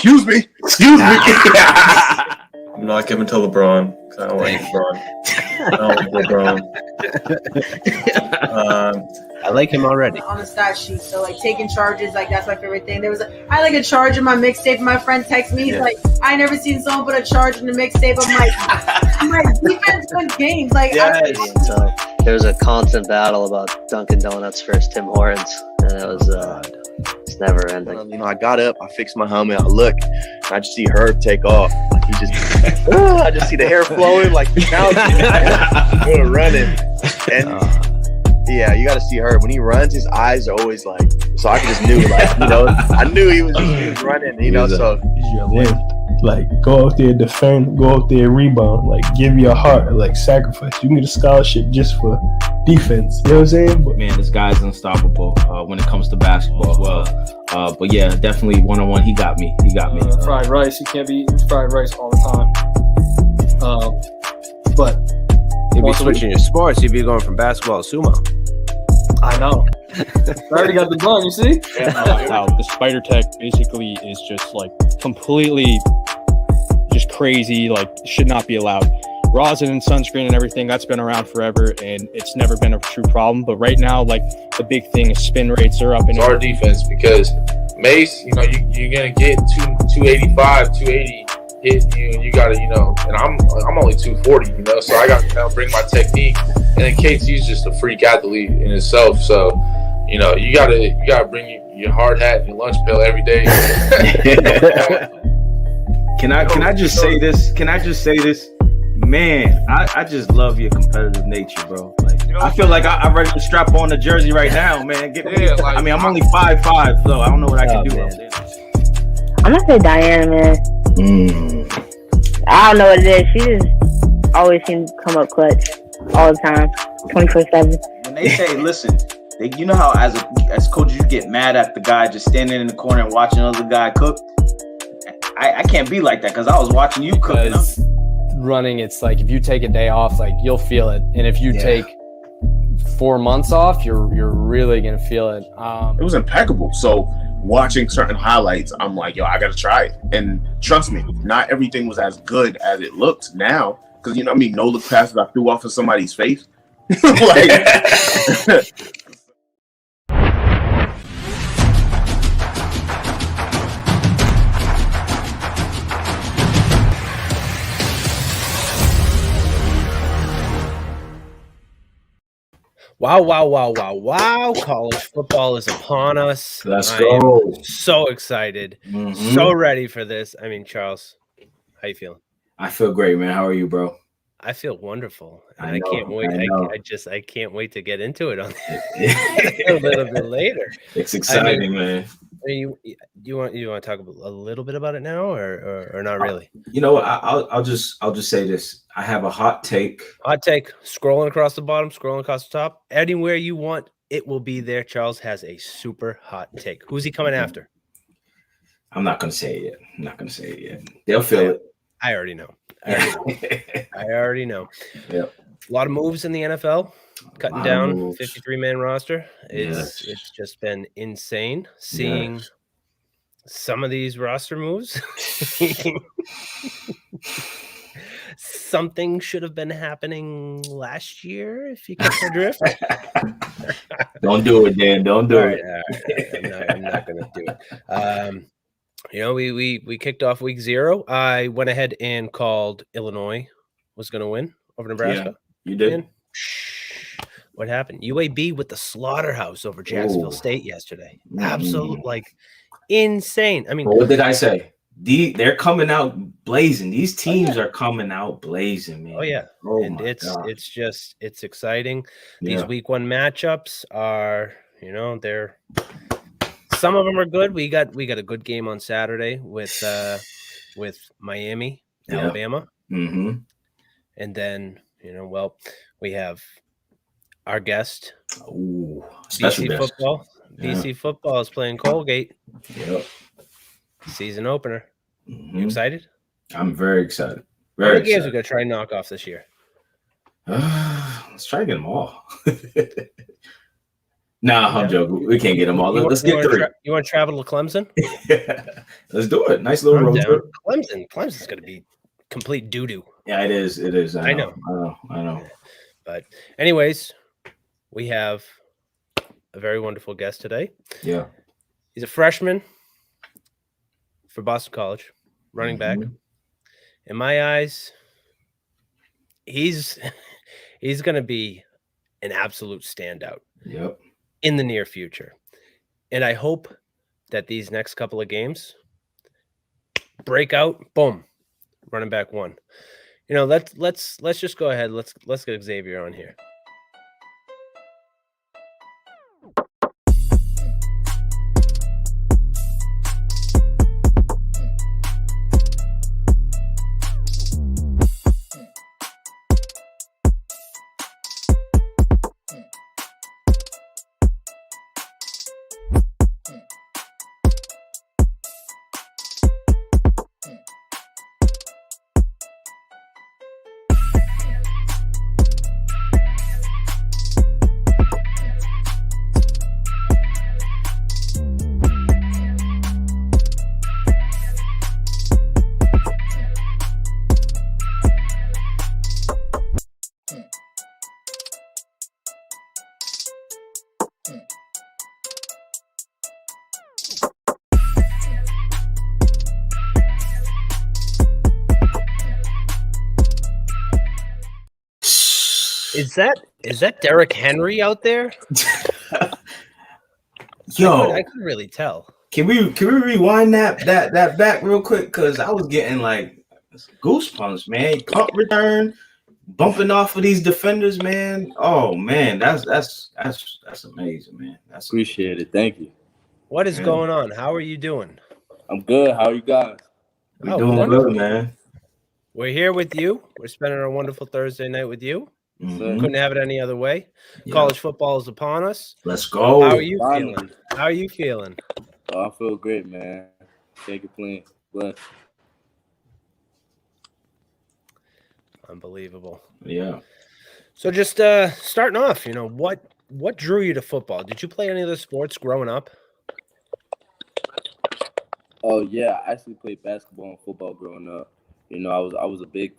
Excuse me. I'm not giving to LeBron. I don't like LeBron. I like him already. On the stat sheet, so like taking charges, like that's my favorite thing. I like a charge in my mixtape. My friend texts me, he's like, I never seen someone put a charge in the mixtape. I'm like defense wins games. Like, so there was a constant battle about Dunkin' Donuts versus Tim Hortons, and it was it's never ending. I got up, I fixed my helmet, I look, and I just see Herb take off. Like he just, I just see the hair flowing. Like now, we're running, and. Yeah, you got to see Herb. When he runs, his eyes are always like, so I just knew, like, I knew he was running, so. He's your length. Like, go out there, defend, go out there, rebound, like, give your heart, like, sacrifice. You can get a scholarship just for defense. You know what I'm saying? Man, this guy's unstoppable when it comes to basketball as well. But yeah, definitely one-on-one, he got me. Fried rice, you can't be eating fried rice all the time. But you'd be switching your sports. You'd be going from basketball to sumo. I know. I already got the gun, you see? Now, the spider tech basically is just like completely just crazy, like should not be allowed. Rosin and sunscreen and everything, that's been around forever and it's never been a true problem. But right now, like the big thing is spin rates are up. It's our defense because Mace, you're going to get 285, 280 hitting you, and you got to, and I'm only 240, so I got to bring my technique. And then KT's just a freak athlete in itself, so you gotta bring your hard hat and your lunch pail every day. Can I just say this? Man, I just love your competitive nature, bro. Like, I feel like I'm ready to strap on the jersey right now, man. I'm only 5'5", so I don't know what I can do. I'm gonna say Diana, man. I don't know what it is. She just always seems to come up clutch all the time, 24/7. When they say, listen, you know how as coaches you get mad at the guy just standing in the corner and watching another guy cook. I can't be like that because I was watching you cook. Running, it's like if you take a day off, like you'll feel it, and if you take 4 months off, you're really gonna feel it. It was impeccable. So watching certain highlights, I'm like, yo, I gotta try it. And trust me, not everything was as good as it looked now. Because no look passes I threw off of somebody's face. Wow. College football is upon us. Let's go. So excited. So ready for this. Charles, how you feeling? I feel great, man. How are you, bro? I feel wonderful. I can't wait. I can't wait to get into it on a little bit later. It's exciting, man. You want to talk a little bit about it now, or not really? You know what? I'll just say this. I have a hot take. Scrolling across the bottom, scrolling across the top, anywhere you want, it will be there. Charles has a super hot take. Who's he coming after? I'm not gonna say it yet. They'll feel it. I already know. I already know. Yep. A lot of moves in the NFL. Cutting down 53-man roster. It's just been insane seeing some of these roster moves. Something should have been happening last year, if you catch the drift. Don't do it, Dan. Don't do it. I'm not going to do it. We kicked off week 0. I went ahead and called Illinois was going to win over Nebraska. Yeah, you did. What happened? UAB with the slaughterhouse over Jacksonville State yesterday. Absolute, insane. What did I say? They're coming out blazing. These teams are coming out blazing, man. Oh yeah, it's exciting. These week 1 matchups are, they're some of them are good. We got a good game on Saturday with Miami, Alabama, and then we have our guest, BC football. BC football is playing Colgate. Yep. Season opener. You excited? I'm very excited. How many games are we gonna try and knock off this year? Let's try to get them all. Nah, I'm joking. We can't get them all. Let's get 3. You want to travel to Clemson? Let's do it. Nice little road trip. Clemson's going to be complete doo-doo. Yeah, it is. It is. I know. But anyways, we have a very wonderful guest today. Yeah. He's a freshman for Boston College, running back. In my eyes, he's going to be an absolute standout. Yep. In the near future. And I hope that these next couple of games break out, boom, running back 1. You know, let's just go ahead. Let's get Xavier on here. Is that Derrick Henry out there? Yo, I couldn't really tell. Can we rewind that back real quick? Because I was getting like goosebumps, man. Punt return, bumping off of these defenders, man. Oh man, that's amazing, man. Appreciate it. Thank you. What is going on? How are you doing? I'm good. How are you guys? We're doing good, man. We're here with you. We're spending our wonderful Thursday night with you. Mm-hmm. Couldn't have it any other way. Yeah. College football is upon us. Let's go. How are you feeling? How are you feeling? Oh, I feel great, man. Can't complain. Bless. Unbelievable. Yeah. So just starting off, you know, what drew you to football? Did you play any other sports growing up? Oh yeah, I actually played basketball and football growing up. You know, I was a big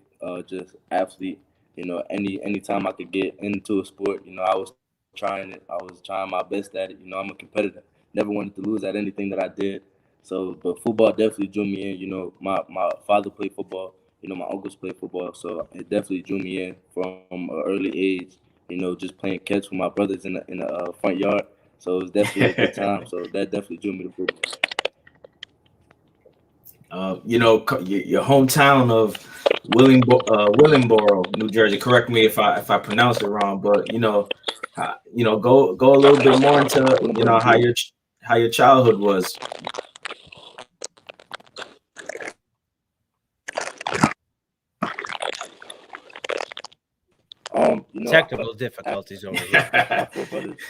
just athlete. You know, anytime I could get into a sport, you know, I was trying it. I was trying my best at it. You know, I'm a competitor. Never wanted to lose at anything that I did. So, but football definitely drew me in. You know, my father played football. You know, my uncles played football. So it definitely drew me in from an early age. You know, just playing catch with my brothers in the front yard. So it was definitely a good time. So that definitely drew me to football. You know, your hometown of Willingboro, New Jersey. Correct me if I pronounce it wrong, but you know, go a little bit more into how your childhood was. You know, technical difficulties over here.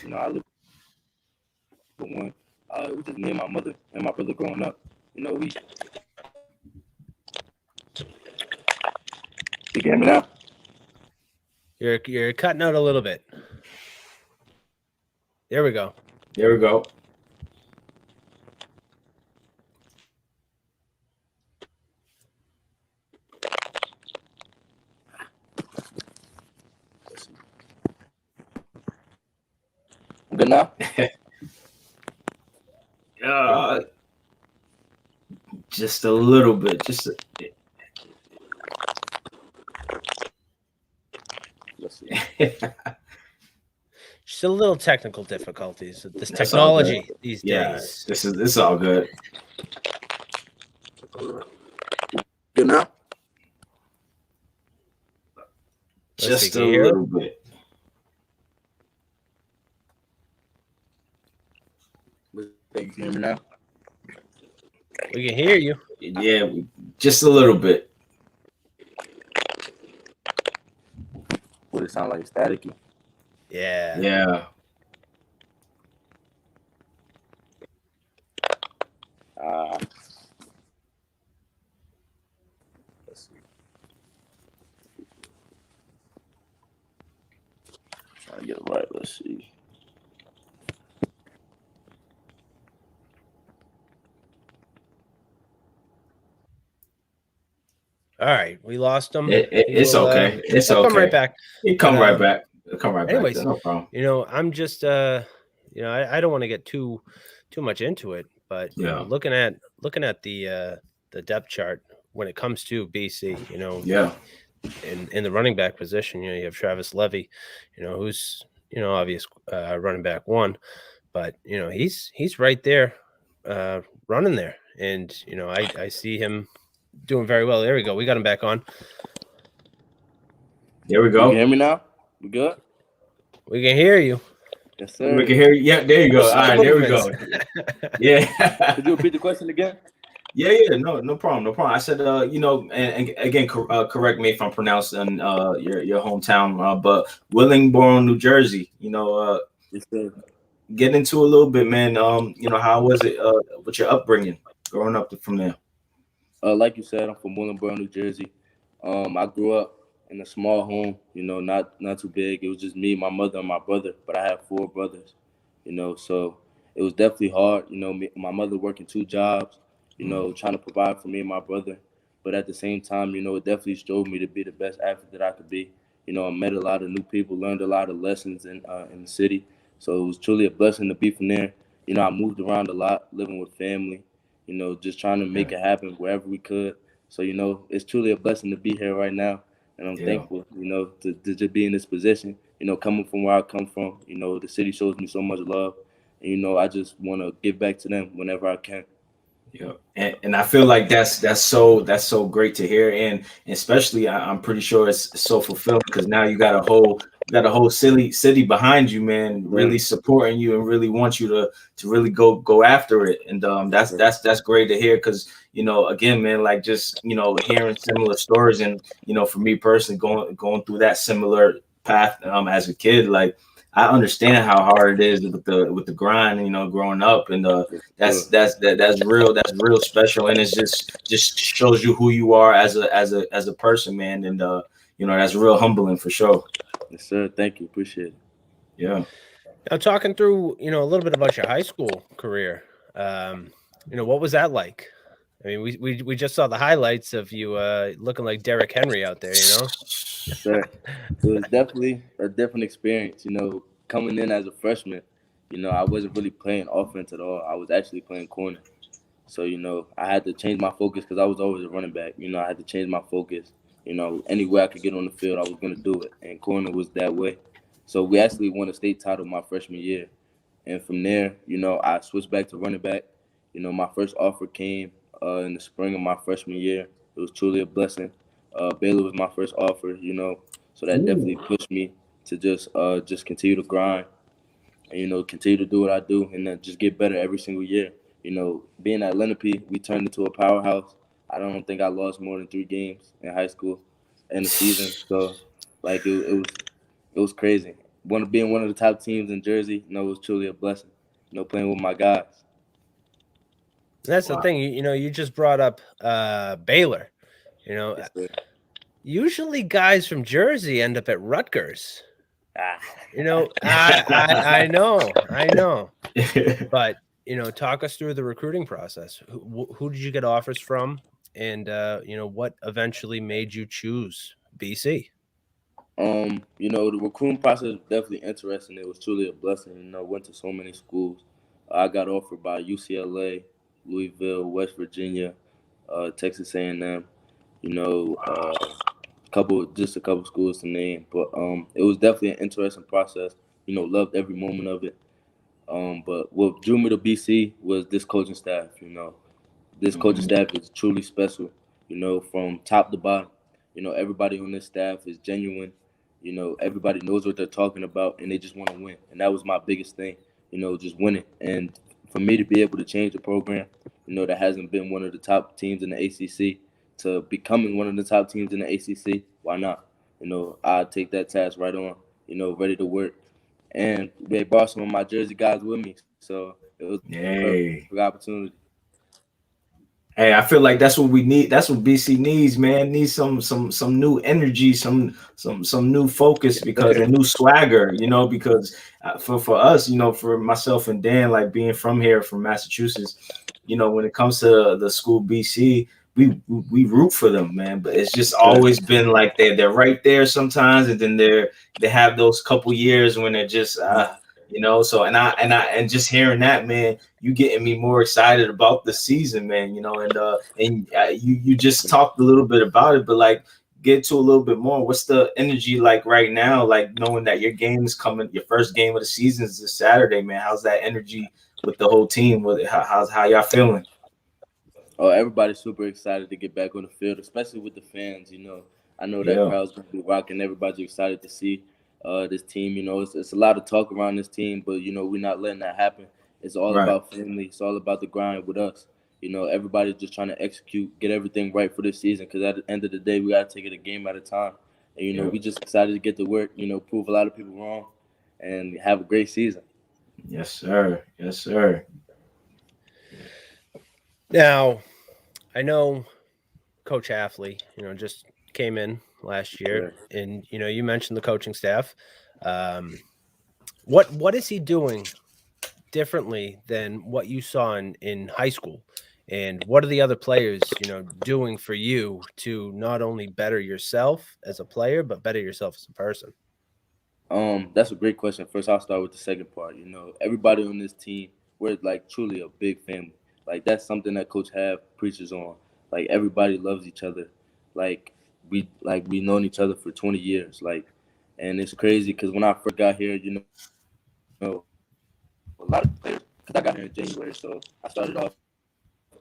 You know, I lived with one. It was just me and my mother and my brother growing up. You know, You can hear me now? You're cutting out a little bit. There we go. There we go. Good now? Just a little bit. Let's see. Just a little technical difficulties with this technology these days. This is all good. Good now? Just a little bit. You can hear me now? We can hear you. Yeah, just a little bit. Would it sound like staticky? Yeah. Yeah. Let's see. Trying to get it right. Let's see. All right, we lost him. It's okay. It's he'll okay. Come right back. He come right back. He'll come right anyways, back. No problem. I'm just I don't want to get too much into it, but looking at the depth chart when it comes to BC, in the running back position, you have Travis Levy, who's obvious running back one, but he's right there running there, and I see him doing very well. There we go. We got him back on. There we go. You can hear me now? We good? We can hear you. Yes, sir. We can hear you. Yeah, there you go. All right, there we go. Yeah. Could you repeat the question again? Yeah. No problem. I said, and again, correct me if I'm pronouncing your hometown, but Willingboro, New Jersey. Yes, sir. Get into a little bit, man. How was it with your upbringing growing up from there? Like you said, I'm from Willingboro, New Jersey. I grew up in a small home, not too big. It was just me, my mother, and my brother. But I have 4 brothers, so it was definitely hard. My mother working 2 jobs, trying to provide for me and my brother. But at the same time, it definitely strove me to be the best athlete that I could be. I met a lot of new people, learned a lot of lessons in the city. So it was truly a blessing to be from there. I moved around a lot, living with family, just trying to make it happen wherever we could. So, it's truly a blessing to be here right now. And I'm thankful, to just be in this position, coming from where I come from. The city shows me so much love. And, I just want to give back to them whenever I can. Yeah, and I feel like that's so great to hear, and especially I'm pretty sure it's so fulfilling because now you got a whole city behind you, man, really supporting you and really want you to really go after it, and that's great to hear because again, man, like just hearing similar stories, and for me personally going through that similar path as a kid, like I understand how hard it is with the grind, growing up, and that's real special, and it's just shows you who you are as a person, man, and that's real humbling for sure. Yes, sir. Thank you. Appreciate it. Yeah. Now talking through, a little bit about your high school career, what was that like? I mean, we just saw the highlights of you looking like Derrick Henry out there, Yes, sir. It was definitely a different experience, coming in as a freshman. I wasn't really playing offense at all. I was actually playing corner. So, I had to change my focus because I was always a running back. I had to change my focus. Anywhere I could get on the field, I was going to do it. And corner was that way. So we actually won a state title my freshman year. And from there, I switched back to running back. My first offer came in the spring of my freshman year. It was truly a blessing. Baylor was my first offer, so that definitely pushed me to just continue to grind and, continue to do what I do and then just get better every single year. Being at Lenape, we turned into a powerhouse. I don't think I lost more than 3 games in high school in the season. So, like, it was crazy. Being one of the top teams in Jersey, it was truly a blessing, playing with my guys. That's the thing, you just brought up Baylor. Yes, usually guys from Jersey end up at Rutgers. I know. But, talk us through the recruiting process. Who did you get offers from? And, what eventually made you choose BC? The recruiting process was definitely interesting. It was truly a blessing. Went to so many schools. I got offered by UCLA, Louisville, West Virginia, Texas A&M, a couple schools to name. But it was definitely an interesting process. Loved every moment of it. But what drew me to BC was this coaching staff. This coaching staff is truly special. From top to bottom. Everybody on this staff is genuine. Everybody knows what they're talking about, and they just want to win. And that was my biggest thing. Just winning. And for me to be able to change the program, that hasn't been one of the top teams in the ACC to becoming one of the top teams in the ACC, why not? I take that task right on, ready to work. And they brought some of my Jersey guys with me. So it was a good opportunity. Hey, I feel like that's what we need. That's what BC needs, man. Needs some new energy, some new focus because a new swagger, because for us, for myself and Dan, like being from here, from Massachusetts, when it comes to the school BC, we root for them, man. But it's just always been like they're right there sometimes, and then they have those couple years when they're just So and just hearing that, man, you getting me more excited about the season, man. You just talked a little bit about it, but like get to a little bit more. What's the energy like right now? Like knowing that your game is coming, your first game of the season is this Saturday, man. How's that energy with the whole team? How y'all feeling? Oh, everybody's super excited to get back on the field, especially with the fans. I know that crowd's gonna be rocking. Everybody's excited to see this team. It's a lot of talk around this team, but we're not letting that happen. It's all about family. It's all about the grind with us. Everybody's just trying to execute, get everything right for this season. Because at the end of the day, we gotta take it a game at a time. And we just excited to get to work. Prove a lot of people wrong, and have a great season. Yes, sir. Yes, sir. Now, I know Coach Hafley, just came in last year, and you mentioned the coaching staff. What is he doing differently than what you saw in high school? And what are the other players, doing for you to not only better yourself as a player, but better yourself as a person? That's a great question. First, I'll start with the second part. Everybody on this team, we're like truly a big family. Like that's something that Coach Hav preaches on. Like everybody loves each other. Like we known each other for 20 years. And it's crazy because when I first got here, a lot of players, because I got here in January, so I started off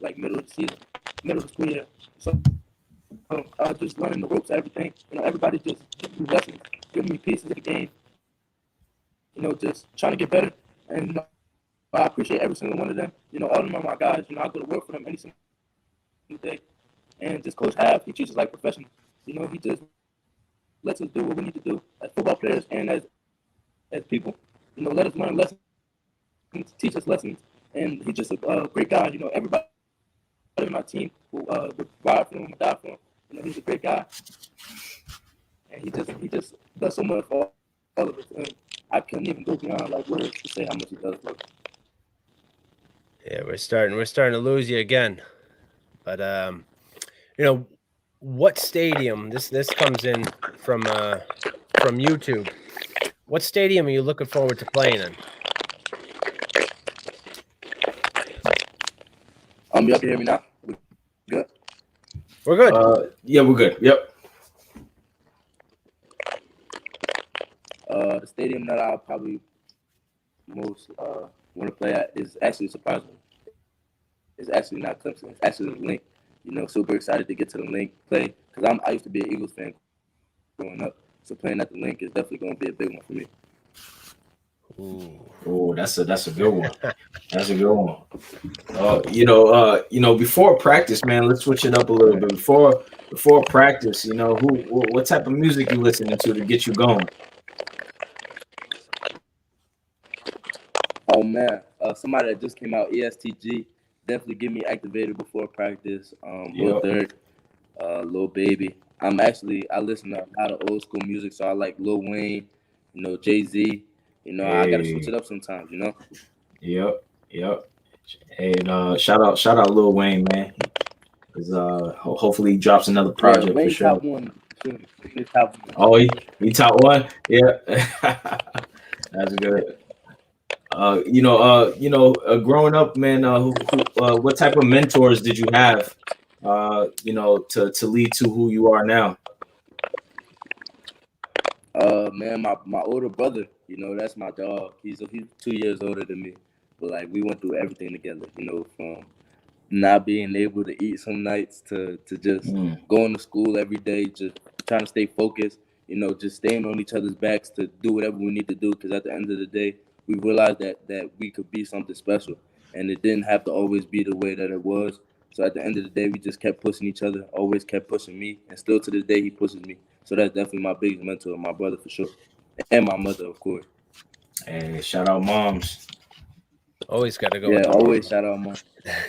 like middle of the season, middle of the school year. So I was just learning the ropes, everything. Everybody just giving me lessons, giving me pieces of the game. Just trying to get better. And I appreciate every single one of them. All of them are my guys. I go to work for them any single day. And just Coach Hav, he teaches like professionals. He just lets us do what we need to do as football players and as people. Let us learn lessons, teach us lessons. And he's just a great guy. Everybody on my team who would ride for him, die for him. He's a great guy. And he just does so much for all of us. And I couldn't even go beyond words to say how much he does for us. Yeah, we're starting to lose you again. But what stadium? This comes in from YouTube. What stadium are you looking forward to playing in? You can hear me now? We're good? We're good. Yeah, we're good. Yep. The stadium that I'll probably most want to play at is actually surprisingly. It's actually not Clemson. It's actually the Link. Super excited to get to the Link play because I used to be an Eagles fan growing up. So playing at the Link is definitely going to be a big one for me. Ooh, that's a good one. That's a good one. Before practice, man, let's switch it up a little bit. Before practice, what type of music you listening to get you going? Oh man, somebody that just came out, ESTG, definitely get me activated before practice. Lil Durk, Lil Baby. I listen to a lot of old school music, so I like Lil Wayne, Jay-Z. I gotta switch it up sometimes, Yep. And shout out Lil Wayne, man. Because hopefully he drops another project for sure. Top one. Oh, he top one? Yeah. That's good. Growing up, man, what type of mentors did you have, to lead to who you are now? Man, my older brother, that's my dog. He's 2 years older than me, but we went through everything together. From not being able to eat some nights to just going to school every day, just trying to stay focused. Just staying on each other's backs to do whatever we need to do. Because at the end of the day, we realized that we could be something special, and it didn't have to always be the way that it was. So at the end of the day, we just kept pushing each other, always kept pushing me, and still to this day, he pushes me. So that's definitely my biggest mentor, my brother for sure, and my mother, of course. Hey, shout out moms. Always got to go. Yeah, always shout out mom.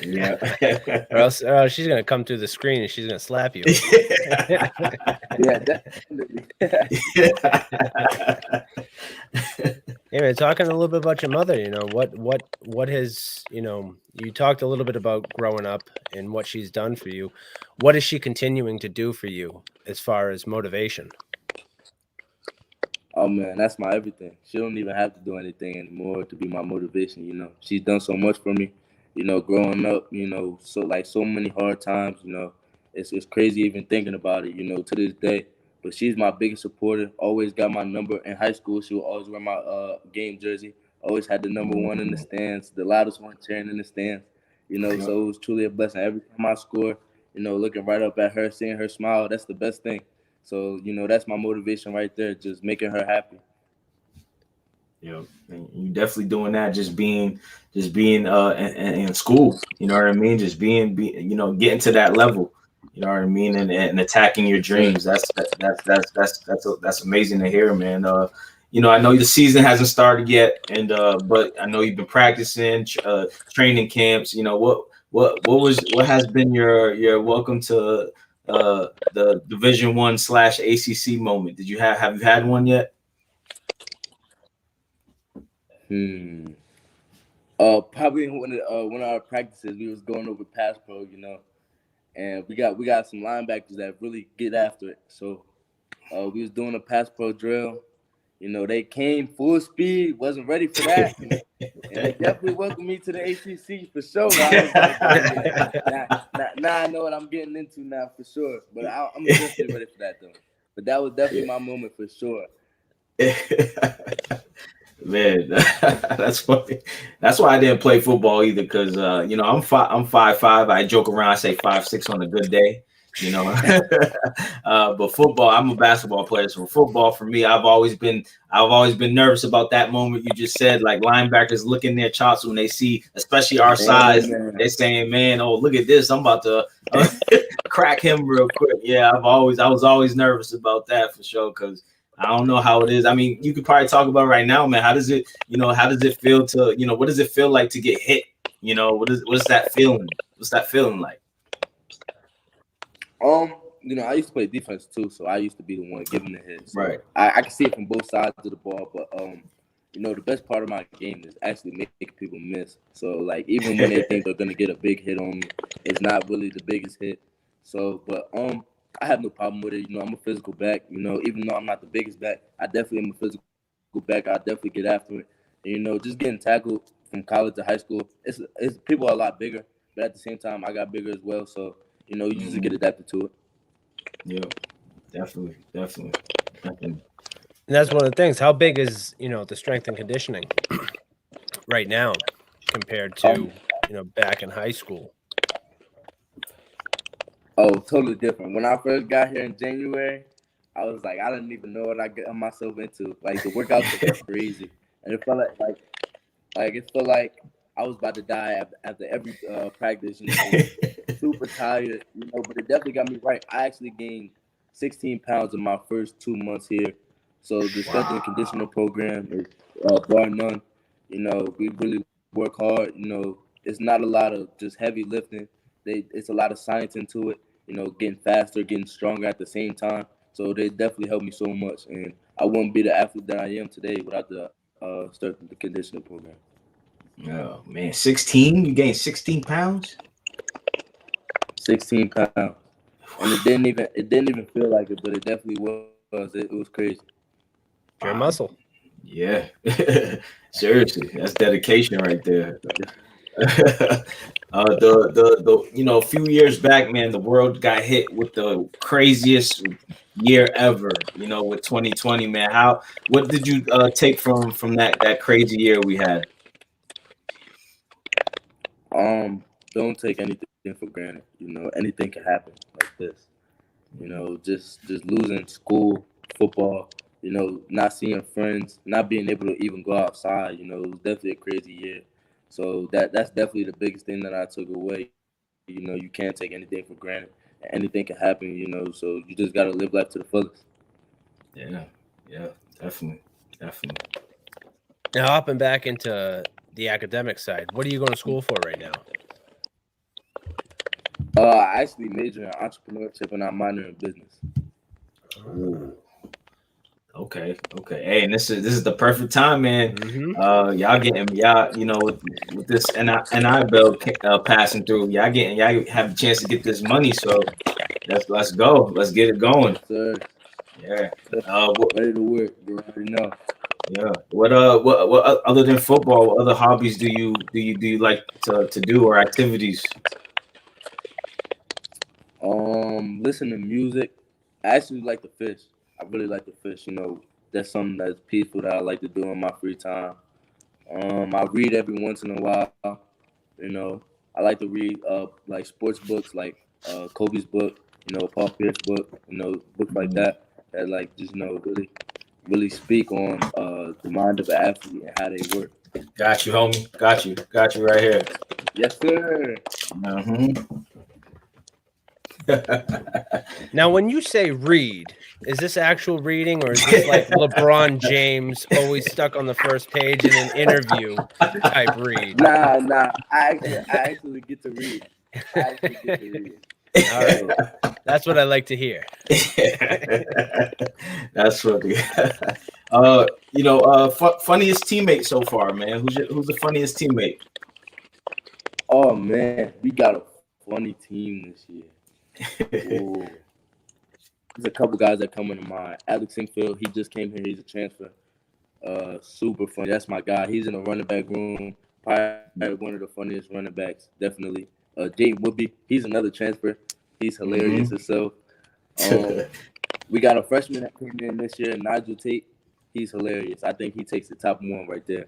Yeah. or else she's gonna come through the screen and she's gonna slap you. Yeah, definitely. Hey man, talking a little bit about your mother, what has, you talked a little bit about growing up and what she's done for you. What is she continuing to do for you as far as motivation? Oh man, that's my everything. She don't even have to do anything anymore to be my motivation. She's done so much for me. Growing up, so many hard times. It's crazy even thinking about it. To this day. But she's my biggest supporter. Always got my number in high school. She would always wear my game jersey. Always had the number one in the stands, the loudest one cheering in the stands. So it was truly a blessing. Every time I score, looking right up at her, seeing her smile, that's the best thing. So, that's my motivation right there, just making her happy. Yeah, and you definitely doing that. Just being in school. You know what I mean? Just being getting to that level. You know what I mean? And attacking your dreams. That's amazing to hear, man. I know the season hasn't started yet, but I know you've been practicing, training camps. What has been your welcome to the Division I / ACC moment? Have you had one yet? Probably one of our practices, we was going over pass pro, and we got some linebackers that really get after it. So we was doing a pass pro drill. They came full speed, wasn't ready for that. And they definitely welcomed me to the ACC for sure. I was like, now I know what I'm getting into now for sure. But I'm definitely ready for that though. But that was definitely my moment for sure. Man, that's funny. That's why I didn't play football either, because I'm 5'5". I joke around, I say 5'6" on a good day. But football, I'm a basketball player. So football for me, I've always been nervous about that moment you just said. Like linebackers looking their chops when they see, especially our size, they're saying, "Man, oh look at this! I'm about to crack him real quick." Yeah, I was always nervous about that for sure, because I don't know how it is. I mean, you could probably talk about it right now, man. How does it feel to, what does it feel like to get hit? What is that feeling? What's that feeling like? I used to play defense too, so I used to be the one giving the hits. So right. I can see it from both sides of the ball, but the best part of my game is actually making people miss. So like even when they think they're gonna get a big hit on me, it's not really the biggest hit. So, but I have no problem with it. I'm a physical back. Even though I'm not the biggest back, I definitely am a physical back. I definitely get after it. And, just getting tackled from college to high school, it's people are a lot bigger, but at the same time, I got bigger as well. So, you just get adapted to it. Yeah, definitely. And that's one of the things. How big is the strength and conditioning right now compared to back in high school? Oh, totally different. When I first got here in January, I was like, I didn't even know what I got myself into. Like the workouts were crazy, and it felt like I was about to die after every practice. Super tired, but it definitely got me right. I actually gained 16 pounds in my first 2 months here. So the strength and conditioning program is bar none. We really work hard. It's not a lot of just heavy lifting. It's a lot of science into it, getting faster, getting stronger at the same time. So they definitely helped me so much. And I wouldn't be the athlete that I am today without the strength and conditioning program. Oh, man. 16? You gained 16 pounds? 16 pounds. And it didn't even feel like it, but it definitely was. It was crazy. Pure muscle. Yeah. Seriously. That's dedication right there. A few years back, man, the world got hit with the craziest year ever, with 2020, man. What did you take from that crazy year we had? Don't take anything for granted. Anything can happen like this. Just losing school, football, not seeing friends, not being able to even go outside, it was definitely a crazy year. So that's definitely the biggest thing that I took away. You can't take anything for granted. Anything can happen, so you just got to live life to the fullest. Yeah, definitely. Now, hopping back into the academic side, what are you going to school for right now? I actually major in entrepreneurship and I minor in business. Ooh. Okay. Hey, and this is the perfect time, man. Y'all with this NI bill passing through, y'all have a chance to get this money. So let's go. Let's get it going. Sir. Yeah. Ready to work. You already know. Yeah. What other than football, what other hobbies do you like to do or activities? Listen to music. I actually like to fish. I really like to fish. That's something that's peaceful that I like to do in my free time. I read every once in a while. I like to read like sports books, like Kobe's book. Paul Pierce's book. Books like that like just really speak on the mind of an athlete and how they work. Got you, homie. Got you right here. Yes, sir. Now, when you say read, is this actual reading or is this like LeBron James always stuck on the first page in an interview type read? Nah. I actually get to read. All right. That's what I like to hear. That's funny. Funniest teammate so far, man. Who's the funniest teammate? Oh man, we got a funny team this year. There's a couple guys that come into mind. Alex Infield, he just came here. He's a transfer. Super funny. That's my guy. He's in the running back room. Probably one of the funniest running backs. Definitely. Jay Woodby, he's another transfer. He's hilarious himself. We got a freshman that came in this year, Nigel Tate. He's hilarious. I think he takes the top one right there.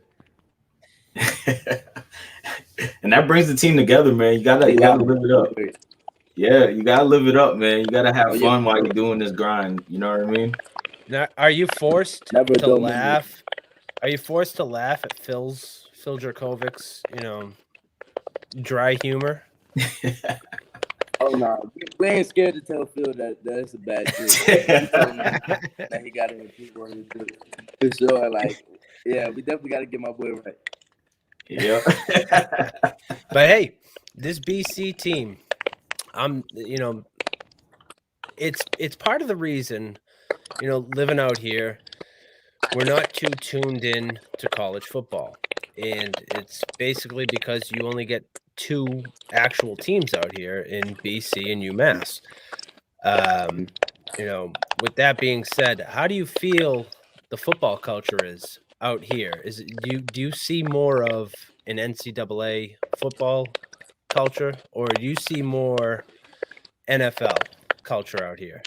And that brings the team together, man. You gotta live it up. Yeah, you gotta live it up, man. You gotta have fun while you're doing this grind. You know what I mean? Now, are you forced to laugh? Are you forced to laugh at Phil Jerkovic's, dry humor? Oh no, we ain't scared to tell Phil that it's a bad joke. That he got to improve on his joke. For sure, we definitely got to get my boy right. Yeah. But hey, this BC team, it's part of the reason, living out here, we're not too tuned in to college football. And it's basically because you only get 2 actual teams out here in BC and UMass. With that being said, how do you feel the football culture is out here? Do you see more of an NCAA football culture, or do you see more NFL culture out here?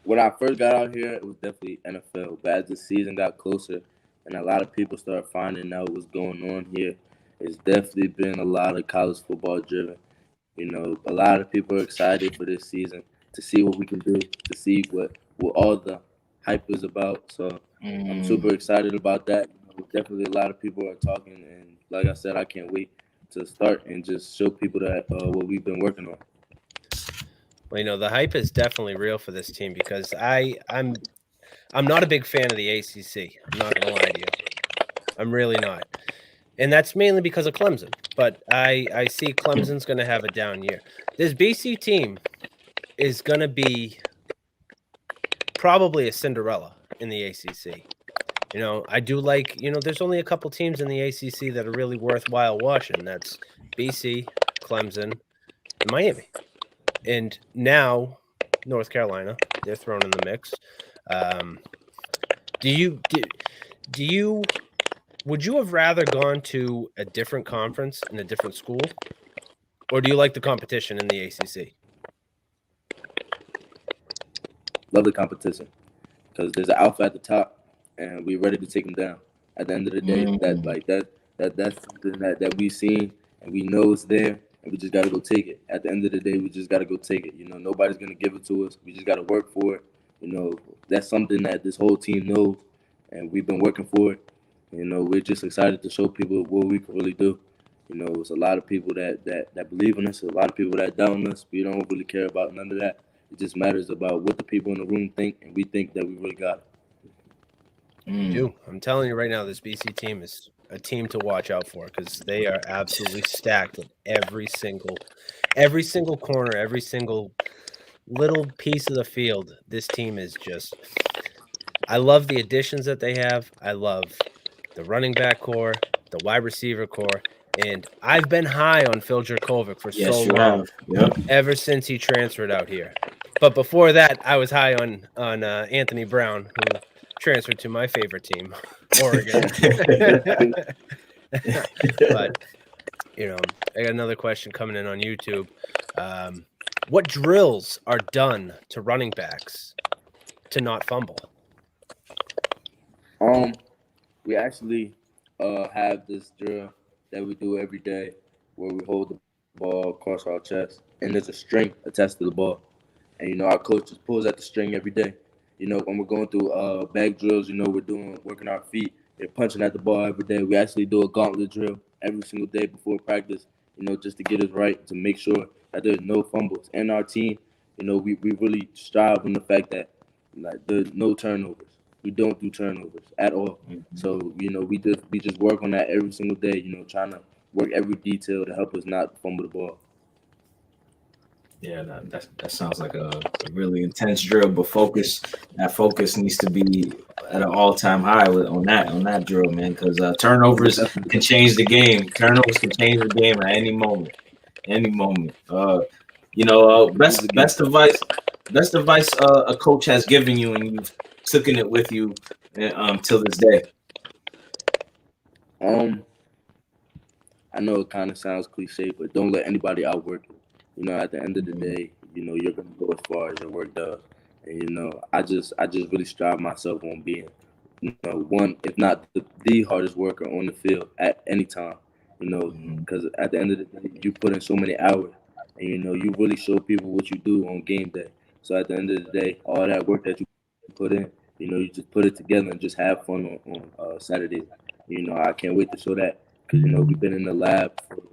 When I first got out here, it was definitely NFL. But as the season got closer and a lot of people started finding out what's going on here, it's definitely been a lot of college football driven. A lot of people are excited for this season to see what we can do, to see what all the hype is about. So I'm super excited about that. Definitely a lot of people are talking. And like I said, I can't wait to start and just show people that what we've been working on. Well, the hype is definitely real for this team because I'm not a big fan of the ACC. I'm not going to lie to you. I'm really not. And that's mainly because of Clemson. But I see Clemson's going to have a down year. This BC team is going to be probably a Cinderella in the ACC. I do like, there's only a couple teams in the ACC that are really worthwhile watching. That's BC, Clemson, and Miami. And now North Carolina, they're thrown in the mix. Would you have rather gone to a different conference in a different school, or do you like the competition in the ACC? Love the competition because there's an alpha at the top, and we're ready to take them down. At the end of the day, that's something that we've seen and we know it's there. And we just got to go take it. At the end of the day, we just got to go take it. Nobody's going to give it to us. We just got to work for it. That's something that this whole team knows, and we've been working for it. We're just excited to show people what we can really do. It's a lot of people that believe in us, a lot of people that doubt us. We don't really care about none of that. It just matters about what the people in the room think, and we think that we really got it. You do. I'm telling you right now, this BC team is a team to watch out for because they are absolutely stacked at every single corner, every single little piece of the field, this team is just. I love the additions that they have. I love the running back core, the wide receiver core, and I've been high on Phil Jurkovec for so long, ever since he transferred out here. But before that, I was high on Anthony Brown, who transferred to my favorite team, Oregon. But I got another question coming in on YouTube. What drills are done to running backs to not fumble? We actually have this drill that we do every day where we hold the ball across our chest, and there's a string attached to the ball. And, our coach just pulls at the string every day. When we're going through bag drills, we're working our feet. They're punching at the ball every day. We actually do a gauntlet drill every single day before practice, just to get us right, to make sure that there's no fumbles. And our team, we really strive on the fact that there's no turnovers. We don't do turnovers at all. So, we just work on that every single day, trying to work every detail to help us not fumble the ball. Yeah, that sounds like a really intense drill, but that focus needs to be at an all-time high on that drill, man, because turnovers can change the game. Turnovers can change the game at any moment. Best advice a coach has given you, and you've taken it with you till this day. I know it kind of sounds cliche, but don't let anybody outwork you. At the end of the day, you're gonna go as far as your work does. And I just really strive myself on being, one, if not the hardest worker on the field at any time. Because at the end of the day, you put in so many hours, and you really show people what you do on game day. So at the end of the day, all that work that you put in, you just put it together and just have fun on Saturday. I can't wait to show that, because we've been in the lab for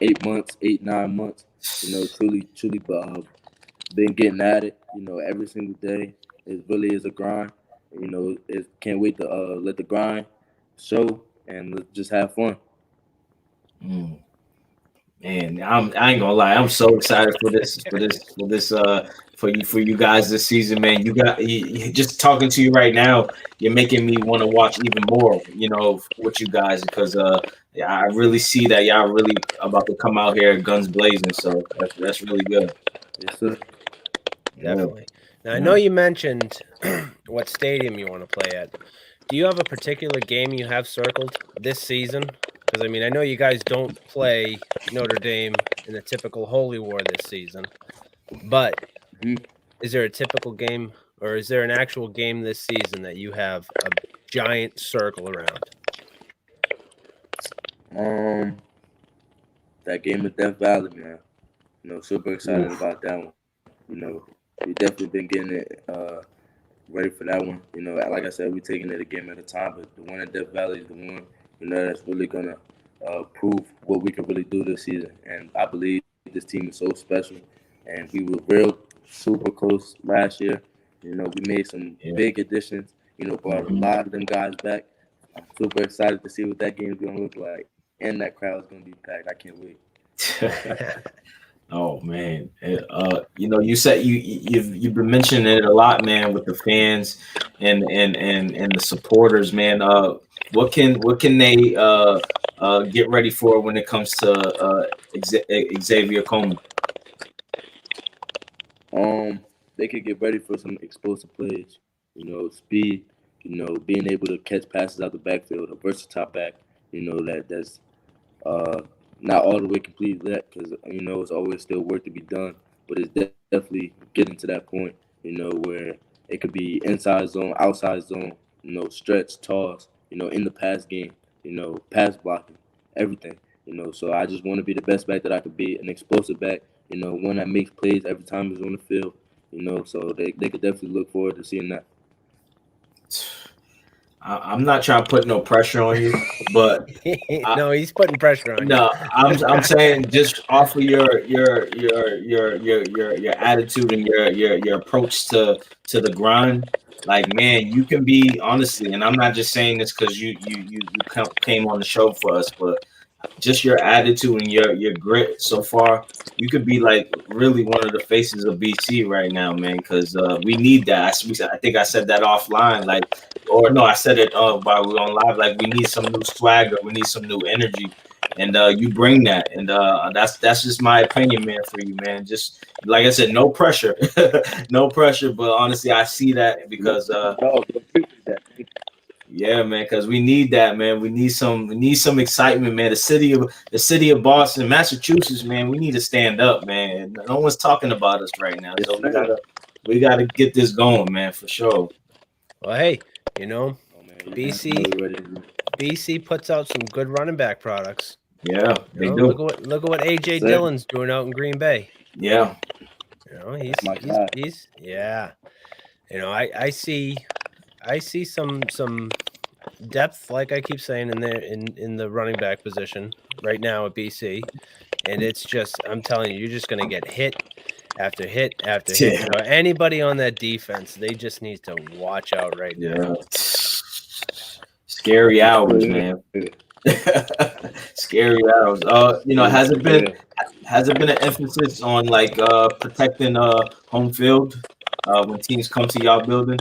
9 months. Truly been getting at it. Every single day. It really is a grind. Can't wait to let the grind show and let's just have fun. Man, I ain't gonna lie. I'm so excited for you guys this season, man. Just talking to you right now, you're making me want to watch even more. With you guys, because I really see that y'all really about to come out here guns blazing. So that's really good. Yes, sir. Definitely. Now I know you mentioned what stadium you want to play at. Do you have a particular game you have circled this season? Because I know you guys don't play Notre Dame in the typical Holy War this season, but is there a typical game, or is there an actual game this season that you have a giant circle around? That game at Death Valley, man. Super excited about that one. We definitely been getting it ready for that one. Like I said, we're taking it a game at a time, but the one at Death Valley is the one, that's really gonna prove what we can really do this season. And I believe this team is so special, and we were real super close last year. We made some big additions. Brought a lot of them guys back. I'm super excited to see what that game's gonna look like, and that crowd's gonna be packed. I can't wait. Oh man, you said you've been mentioning it a lot, man, with the fans and the supporters, man. What can they get ready for when it comes to Xavier Coleman? They could get ready for some explosive plays. Speed. Being able to catch passes out the backfield, a versatile back. That's not all the way complete yet, because it's always still work to be done, but it's definitely getting to that point, where it could be inside zone, outside zone, stretch, toss, in the pass game, pass blocking, everything, So I just want to be the best back that I could be, an explosive back, one that makes plays every time he's on the field, So they could definitely look forward to seeing that. I'm not trying to put no pressure on you, but no, he's putting pressure on you. No, I'm saying just off of your attitude and your approach to the grind. Like, man, you can be honestly, and I'm not just saying this because you came on the show for us, but just your attitude and your grit so far, you could be like really one of the faces of BC right now, man. Because we need that. I think I said that offline, like, or no, I said it while we were on live. Like, we need some new swagger, we need some new energy, and you bring that. And that's just my opinion, man, for you, man. Just like I said, no pressure, no pressure. But honestly, I see that because. Yeah, man, because we need that, man. We need some excitement, man. The city of Boston, Massachusetts, man. We need to stand up, man. No one's talking about us right now, so we gotta get this going, man, for sure. Well, hey, BC puts out some good running back products. Yeah, they do. Look at what AJ Dillon's doing out in Green Bay. Yeah, he's yeah. I see some depth, like I keep saying, in the running back position right now at BC, and it's just, I'm telling you, you're just gonna get hit after hit after hit. Anybody on that defense, they just need to watch out right now. Scary hours, man. Scary hours. Has it been an emphasis on like protecting home field when teams come to y'all building?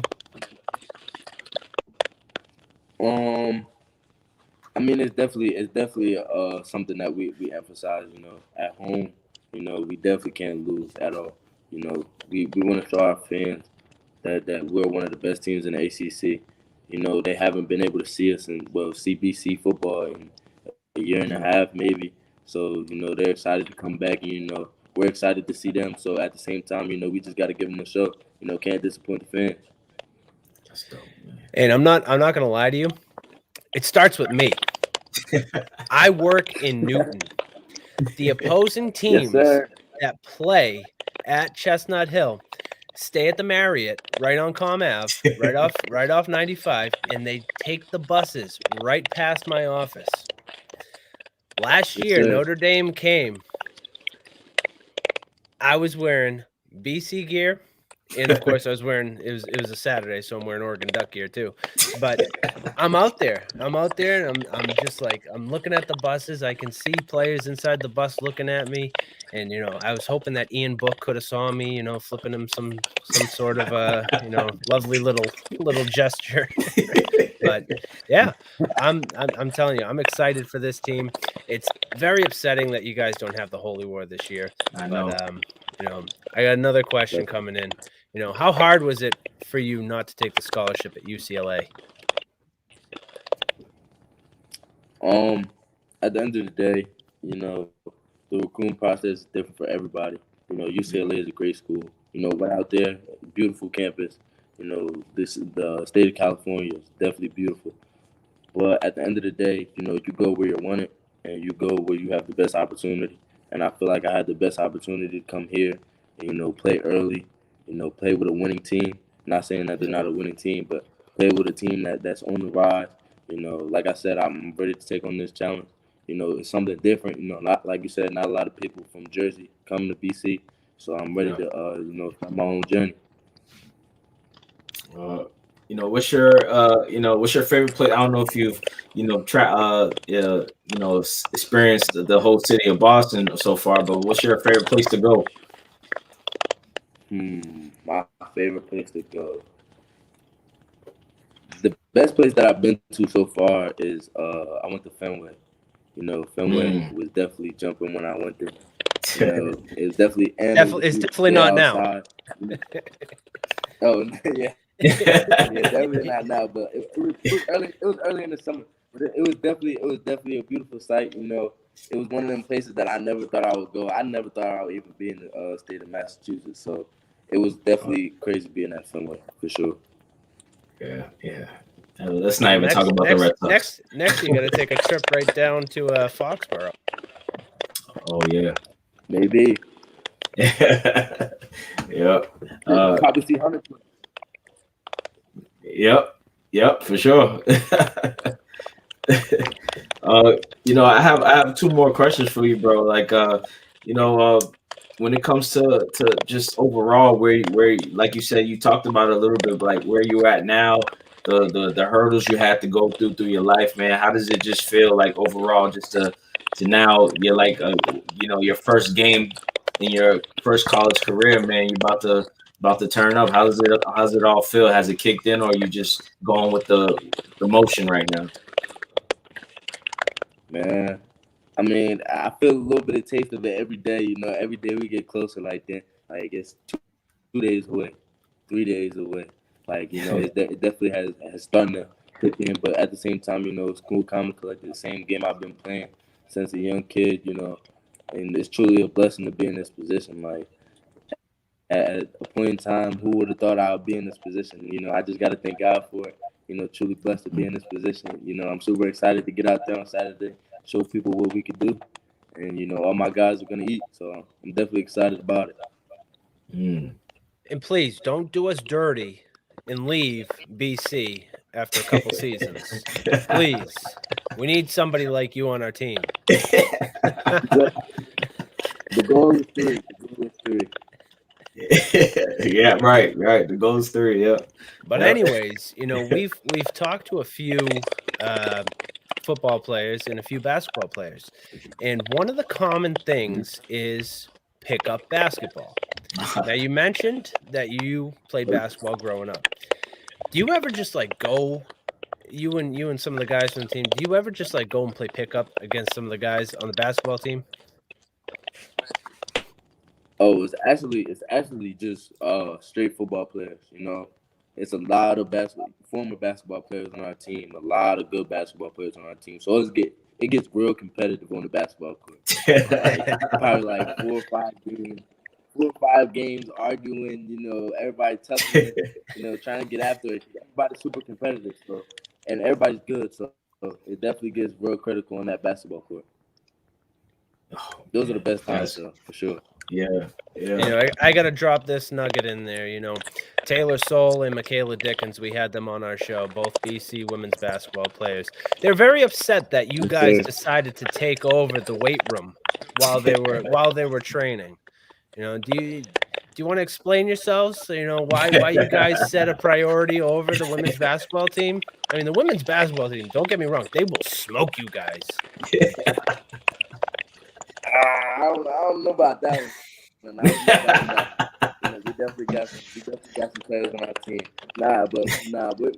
I mean, it's definitely something that we emphasize. At home, we definitely can't lose at all. We want to show our fans that we're one of the best teams in the ACC. They haven't been able to see us in CBC football in a year and a half maybe. So they're excited to come back, and we're excited to see them. So at the same time, we just got to give them a show. Can't disappoint the fans. That's dope, man. And I'm not gonna lie to you. It starts with me. I work in Newton. The opposing teams that play at Chestnut Hill stay at the Marriott right on Com Ave, right off 95, and they take the buses right past my office. Last year, Notre Dame came. I was wearing BC gear. And of course, I was wearing it was a Saturday, so I'm wearing Oregon Duck gear too. But I'm out there, and I'm just like, I'm looking at the buses. I can see players inside the bus looking at me, and I was hoping that Ian Book could have saw me, flipping him some sort of lovely little gesture. But yeah, I'm telling you, I'm excited for this team. It's very upsetting that you guys don't have the Holy War this year. I know. But I got another question coming in. How hard was it for you not to take the scholarship at UCLA? At the end of the day, the recruiting process is different for everybody. UCLA is a great school. Right out there, beautiful campus. The state of California is definitely beautiful. But at the end of the day, you go where you're wanted and you go where you have the best opportunity. And I feel like I had the best opportunity to come here and, play early, play with a winning team. Not saying that they're not a winning team, but play with a team that's on the rise. Like I said, I'm ready to take on this challenge. It's something different. Not like you said, not a lot of people from Jersey come to BC. So I'm ready to, start my own journey. What's your favorite place? I don't know if you've, experienced the whole city of Boston so far, but what's your favorite place to go? My favorite place to go. The best place that I've been to so far is I went to Fenway. Fenway was definitely jumping when I went there. It's definitely it's definitely not now. Oh yeah. Yeah, definitely not now, but it was early in the summer. But it was definitely a beautiful sight. It was one of them places that I never thought I would go. I never thought I would even be in the state of Massachusetts. So it was definitely crazy being at Fenway for sure. Yeah. Let's not even talk about the Red Sox. Next, you got to take a trip right down to Foxborough. Oh yeah, maybe. Yep. Probably see Hunter. Yep, for sure. I have two more questions for you, bro. Like, when it comes to just overall, where like you said, you talked about it a little bit, but like where you're at now, the hurdles you had to go through your life, man. How does it just feel like overall, just to to now you're like your first game in your first college career, man. You're about to turn up. How's it all feel? Has it kicked in, or are you just going with the motion right now? Man, I mean, I feel a little bit of taste of it every day. You know, every day we get closer. Like that, like it's 2 days away, 3 days away. Like, you know, it definitely has started to kick in. But at the same time, you know, it's cool, calm, and collected. The same game I've been playing since a young kid. You know, and it's truly a blessing to be in this position. Like, at a point in time, who would have thought I would be in this position? You know, I just got to thank God for it. You know, truly blessed to be in this position. You know, I'm super excited to get out there on Saturday, show people what we could do. And, you know, all my guys are going to eat. So I'm definitely excited about it. And please don't do us dirty and leave BC after a couple seasons. Please. We need somebody like you on our team. The goal is 3. The goal is 3. Yeah, right. The goal is 3. Yeah. But anyways, you know, we've talked to a few football players and a few basketball players, and one of the common things is pickup basketball. Now, you mentioned that you played basketball growing up. Do you ever just like go? You and some of the guys on the team. Do you ever just like go and play pickup against some of the guys on the basketball team? Oh, it's actually just straight football players. You know, it's a lot of former basketball players on our team. A lot of good basketball players on our team. So it gets real competitive on the basketball court. Probably like 4 or 5 games arguing. You know, everybody tussling. You know, trying to get after it. Everybody's super competitive. So, and everybody's good. So it definitely gets real critical on that basketball court. Those are the best times, though, for sure. Yeah. You know, I got to drop this nugget in there. You know, Taylor Soule and Michaela Dickens, we had them on our show, both BC women's basketball players. They're very upset that you guys decided to take over the weight room while they were training. You know, do you want to explain yourselves? You know, why you guys set a priority over the women's basketball team? I mean, the women's basketball team, don't get me wrong, they will smoke you guys. I don't know about that one. You know, we definitely got some players on our team.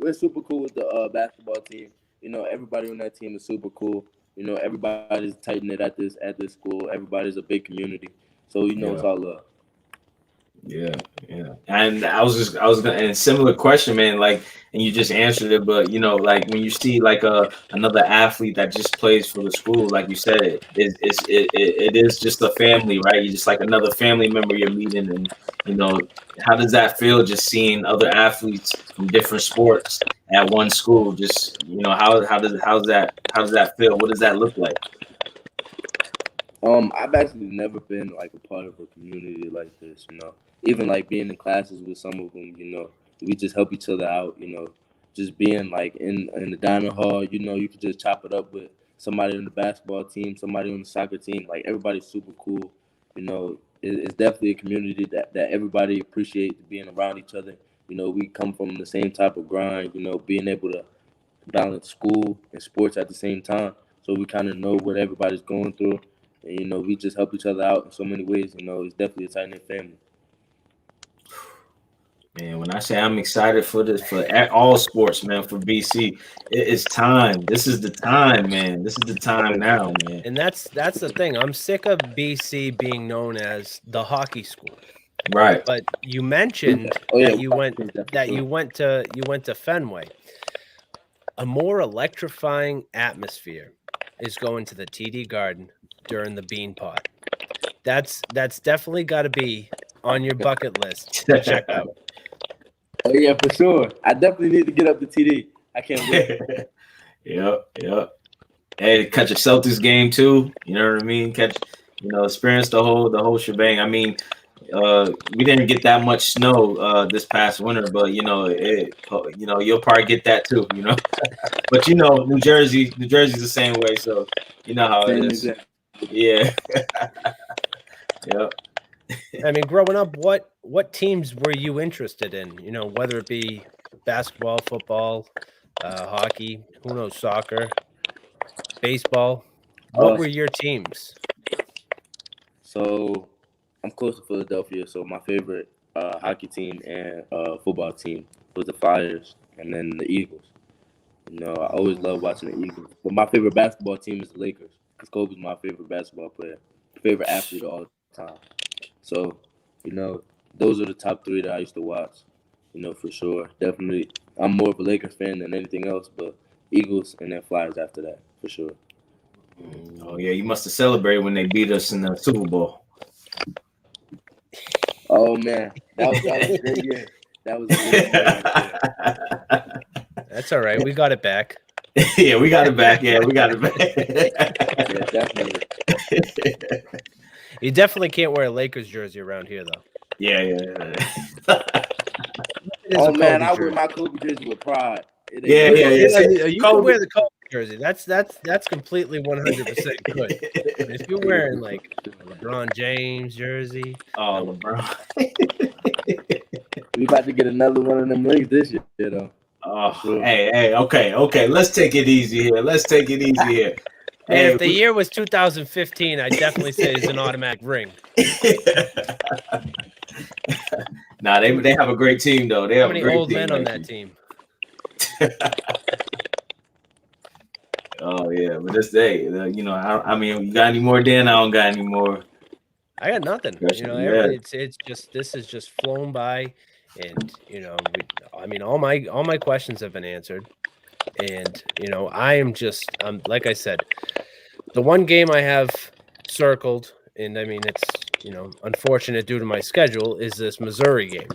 We're super cool with the basketball team. You know, everybody on that team is super cool. You know, everybody's tight knit at this school. Everybody's a big community. So you know, it's all love. Yeah. And I was gonna, and a similar question, man, like, and you just answered it, but you know, like when you see like another athlete that just plays for the school, like you said, it is just a family, right? You're just like another family member you're meeting, and you know, how does that feel just seeing other athletes from different sports at one school? Just, you know, how does that feel? What does that look like? I've actually never been like a part of a community like this, you know. Even like being in classes with some of them, you know, we just help each other out, you know. Just being like in the dining hall, you know, you could just chop it up with somebody on the basketball team, somebody on the soccer team. Like, everybody's super cool, you know. It's definitely a community that everybody appreciates being around each other. You know, we come from the same type of grind, you know, being able to balance school and sports at the same time. So we kind of know what everybody's going through. And, you know, we just help each other out in so many ways. You know, it's definitely a tight-knit family. Man, when I say I'm excited for all sports, man, for BC, it's time. This is the time, man. This is the time now, man. And that's the thing. I'm sick of BC being known as the hockey school. Right. But you mentioned that you went to Fenway. A more electrifying atmosphere is going to the TD Garden during the Bean Pot. That's definitely got to be on your bucket list to check out. Oh yeah, for sure. I definitely need to get up to TD. I can't wait. Yep. Hey, catch a Celtics game too. You know what I mean? Experience the whole shebang. I mean, we didn't get that much snow this past winter, but you know, you'll probably get that too. You know, but you know, New Jersey's the same way, so you know how it is. Yeah. Yep. I mean, growing up, what teams were you interested in? You know, whether it be basketball, football, hockey, who knows, soccer, baseball. what were your teams? So I'm close to Philadelphia, so my favorite hockey team and football team was the Flyers, and then the Eagles. You know, I always love watching the Eagles. But my favorite basketball team is the Lakers, because Kobe's my favorite basketball player, favorite athlete of all time. So, you know, those are the top three that I used to watch, you know, for sure. Definitely, I'm more of a Lakers fan than anything else, but Eagles and then Flyers after that, for sure. Oh, yeah, you must have celebrated when they beat us in the Super Bowl. Oh, man. That was a great year. That was a great year. That's all right. We got it back. Yeah, we got it back. Yeah, we got it back. Yeah, definitely. You definitely can't wear a Lakers jersey around here, though. Yeah. Oh, man, I wear my Kobe jersey with pride. Yeah. You can wear the Kobe jersey. That's completely 100% good. If you're wearing like a LeBron James jersey, LeBron. We about to get another one of them rings this year, though. Oh, sure. Hey, okay. Let's take it easy here. And if the year was 2015, I'd definitely say it's an automatic ring. Nah, they have a great team though. They have How many a great old team, men on that team? Oh yeah, but this day, you know, I mean, you got any more, Dan? I don't got any more. I got nothing. You know, it's just this has just flown by, and you know, all my questions have been answered, and you know, I'm like I said, the one game I have circled, and I mean, it's you know, unfortunate due to my schedule, is this Missouri game.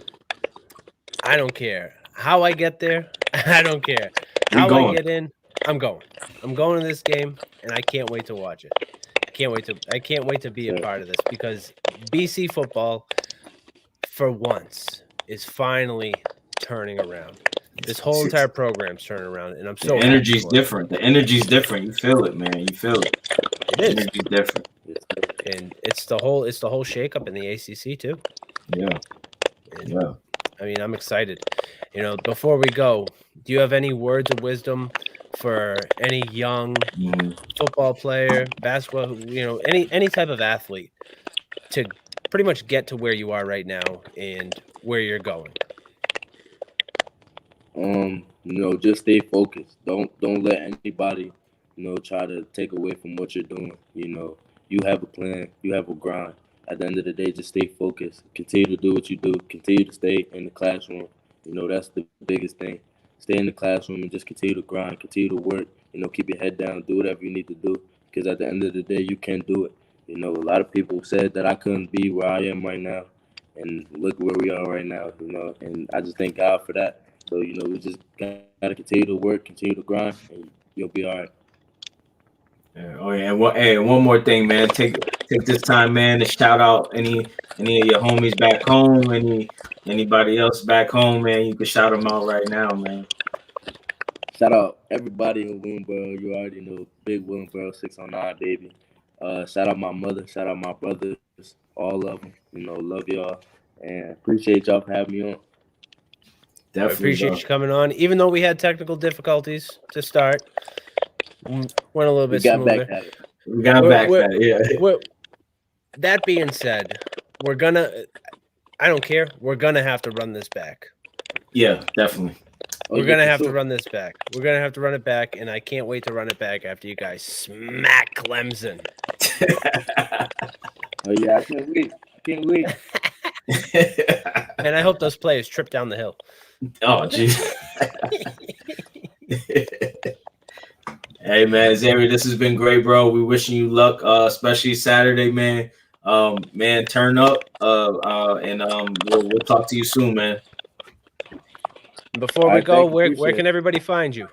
I don't care how I get there. I don't care how I get in. I'm going to this game, and I can't wait to watch it. I can't wait to be a part of this, because BC football, for once, is finally turning around. This whole entire program's turning around, and I'm so the energy's different. The energy's different. You feel it, man. You feel it. It is. The energy's different. And it's the whole shakeup in the ACC too. Yeah. I mean, I'm excited. You know, before we go, do you have any words of wisdom for any young football player, basketball, you know, any type of athlete to pretty much get to where you are right now and where you're going? You know, just stay focused. Don't let anybody, you know, try to take away from what you're doing. You know, you have a plan, you have a grind. At the end of the day, just stay focused. Continue to do what you do. Continue to stay in the classroom. You know, that's the biggest thing. Stay in the classroom and just continue to grind, continue to work. You know, keep your head down, do whatever you need to do. Because at the end of the day, you can do it. You know, a lot of people said that I couldn't be where I am right now. And look where we are right now, you know. And I just thank God for that. So, you know, we just got to continue to work, continue to grind, and you'll be all right. Yeah. Oh yeah. And one more thing, man. Take this time, man, to shout out any of your homies back home, anybody else back home, man. You can shout them out right now, man. Shout out everybody in Willingboro. You already know, big Willingboro 609, baby. Shout out my mother. Shout out my brothers. All of them. You know, love y'all. And appreciate y'all for having me on. Definitely, I appreciate you coming on. Even though we had technical difficulties to start, went a little bit smoother. We got back at it, yeah. That being said, I don't care. We're going to have to run this back. Yeah, definitely. We're going to have to run this back. We're going to have to run it back, and I can't wait to run it back after you guys smack Clemson. Oh, yeah, I can't wait. And I hope those players trip down the hill. Oh, jeez. Hey, man, Xavier, this has been great, bro. We wishing you luck, especially Saturday, man. Man, turn up, and we'll talk to you soon, man. Before we go, where can everybody find you?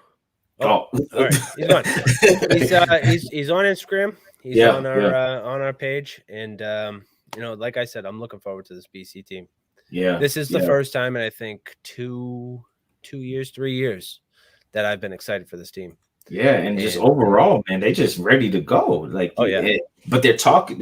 Oh, all right, he's gone. He's on Instagram. He's on our page, and you know, like I said, I'm looking forward to this BC team. Yeah, this is the first time in I think 3 years that I've been excited for this team. Yeah, and just overall, man, they just ready to go. Like, but they're talking